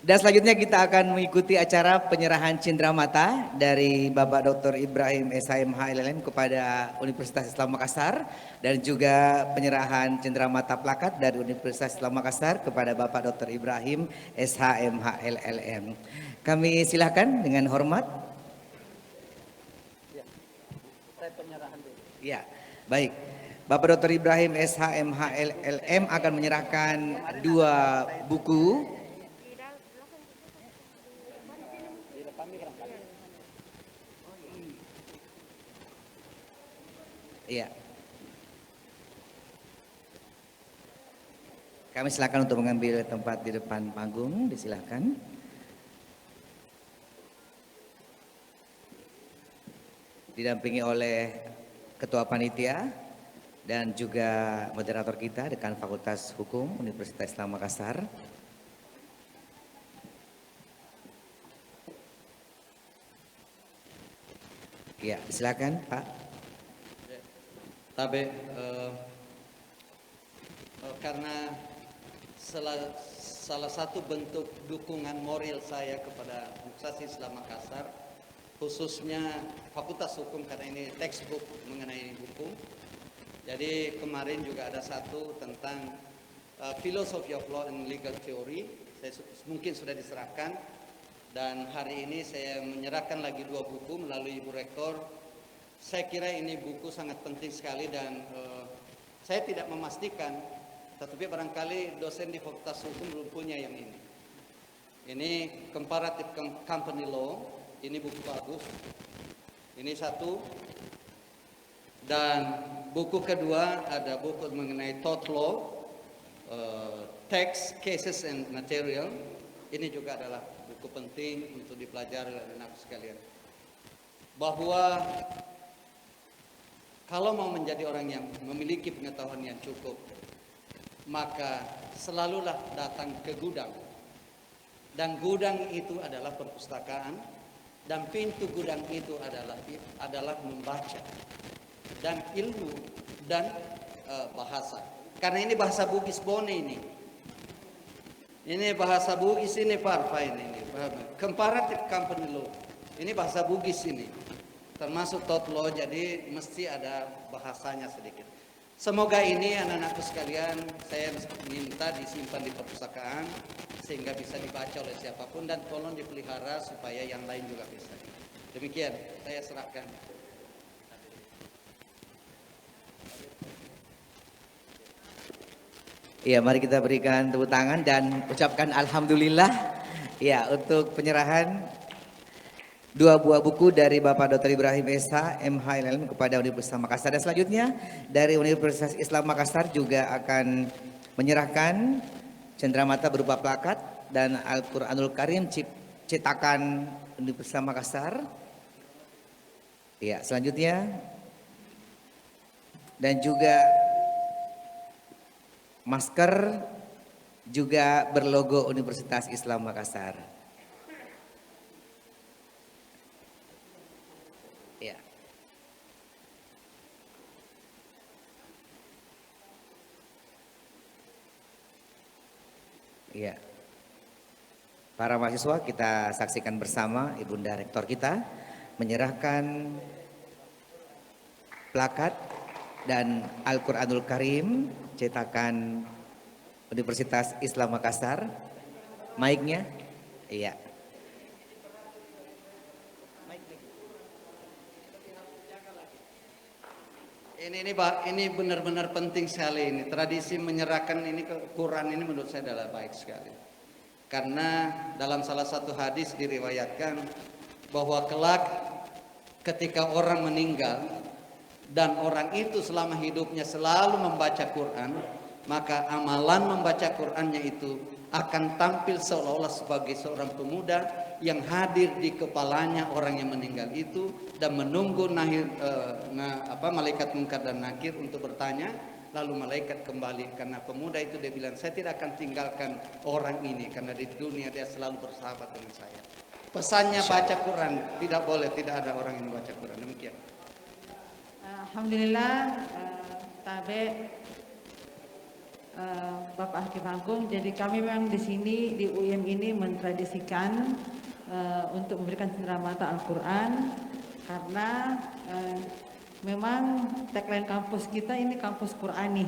Dan selanjutnya kita akan mengikuti acara penyerahan cendramata dari Bapak Dr. Ibrahim SHM HLLM kepada Universitas Islam Makassar, dan juga penyerahan cendramata plakat dari Universitas Islam Makassar kepada Bapak Dr. Ibrahim SHM HLLM. Kami silakan dengan hormat. Ya, baik. Bapak Dr. Ibrahim SHM HLLM akan menyerahkan 2 buku. Iya. Kami silakan untuk mengambil tempat di depan panggung, disilakan. Didampingi oleh Ketua Panitia dan juga moderator kita, Dekan Fakultas Hukum Universitas Islam Makassar. Iya, silakan Pak. Tapi karena salah satu bentuk dukungan moral saya kepada Universitas Islam Makassar, khususnya Fakultas Hukum, karena ini textbook mengenai hukum. Jadi kemarin juga ada satu tentang Philosophy of Law and Legal Theory, mungkin sudah diserahkan, dan hari ini saya menyerahkan lagi 2 buku melalui Ibu Rektor. Saya kira ini buku sangat penting sekali, dan saya tidak memastikan, tetapi barangkali dosen di Fakultas Hukum belum punya yang ini. Ini Comparative Company Law, ini buku bagus. Ini satu. Dan buku kedua ada buku mengenai Tort Law, Text, Cases and Material. Ini juga adalah buku penting untuk dipelajari oleh anak sekalian. Bahwa kalau mau menjadi orang yang memiliki pengetahuan yang cukup, maka selalulah datang ke gudang. Dan gudang itu adalah perpustakaan, Dan pintu gudang itu adalah membaca dan ilmu dan bahasa. Karena ini bahasa Bugis Bone ini. Ini bahasa Bugis ini Parpa ini. Comparative company law. Ini bahasa Bugis ini. Termasuk tot law, jadi mesti ada bahasanya sedikit. Semoga ini anak-anakku sekalian saya minta disimpan di perpustakaan sehingga bisa dibaca oleh siapapun dan tolong dipelihara supaya yang lain juga bisa. Demikian saya serahkan. Ya, mari kita berikan tepuk tangan dan ucapkan alhamdulillah ya untuk penyerahan 2 buah buku dari Bapak Dr. Ibrahim SH, MHLM kepada Universitas Makassar. Dan selanjutnya dari Universitas Islam Makassar juga akan menyerahkan cenderamata berupa plakat dan Al-Quranul Karim cetakan Universitas Makassar. Ya, selanjutnya dan juga masker juga berlogo Universitas Islam Makassar. Ya. Ya. Para mahasiswa kita saksikan bersama Ibunda Rektor kita menyerahkan plakat dan Al-Quranul Karim cetakan Universitas Islam Makassar. Mic-nya? Iya. Ini benar-benar penting sekali ini. Tradisi menyerahkan ini ke Quran ini menurut saya adalah baik sekali. Karena dalam salah satu hadis diriwayatkan bahwa kelak ketika orang meninggal dan orang itu selama hidupnya selalu membaca Quran, maka amalan membaca Qurannya itu akan tampil seolah-olah sebagai seorang pemuda yang hadir di kepalanya orang yang meninggal itu dan menunggu malaikat Munkar dan Nakir untuk bertanya. Lalu malaikat kembali karena pemuda itu dia bilang, saya tidak akan tinggalkan orang ini karena di dunia dia selalu bersahabat dengan saya. Pesannya baca Quran, tidak boleh tidak ada orang yang baca Quran. Demikian. Alhamdulillah, Tabe Bapak Hakim Agung. Jadi kami memang di sini di UIM ini mentradisikan untuk memberikan cenderamata Al-Quran karena memang tagline kampus kita ini kampus Qurani.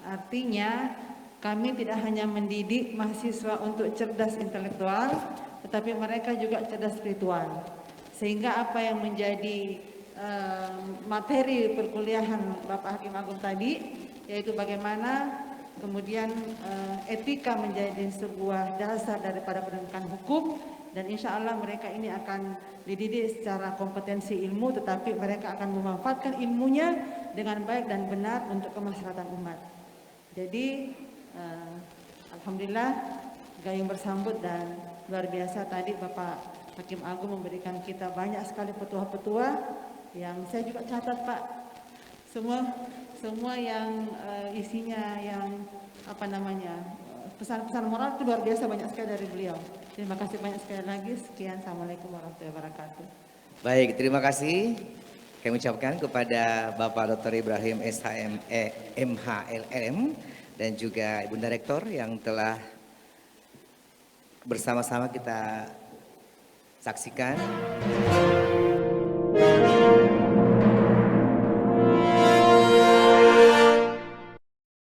Artinya kami tidak hanya mendidik mahasiswa untuk cerdas intelektual, tetapi mereka juga cerdas spiritual. Sehingga apa yang menjadi materi perkuliahan Bapak Hakim Agung tadi, yaitu bagaimana kemudian etika menjadi sebuah dasar daripada pendidikan hukum, dan insya Allah mereka ini akan dididik secara kompetensi ilmu, tetapi mereka akan memanfaatkan ilmunya dengan baik dan benar untuk kemaslahatan umat. Jadi alhamdulillah gayung bersambut dan luar biasa tadi Bapak Hakim Agung memberikan kita banyak sekali petua-petua yang saya juga catat Pak. Semua yang isinya yang pesan-pesan moral itu luar biasa banyak sekali dari beliau. Terima kasih banyak sekali lagi. Sekian, assalamualaikum warahmatullahi wabarakatuh. Baik, terima kasih kami ucapkan kepada Bapak Dr. Ibrahim SH MHLM dan juga Ibunda Rektor yang telah bersama-sama kita saksikan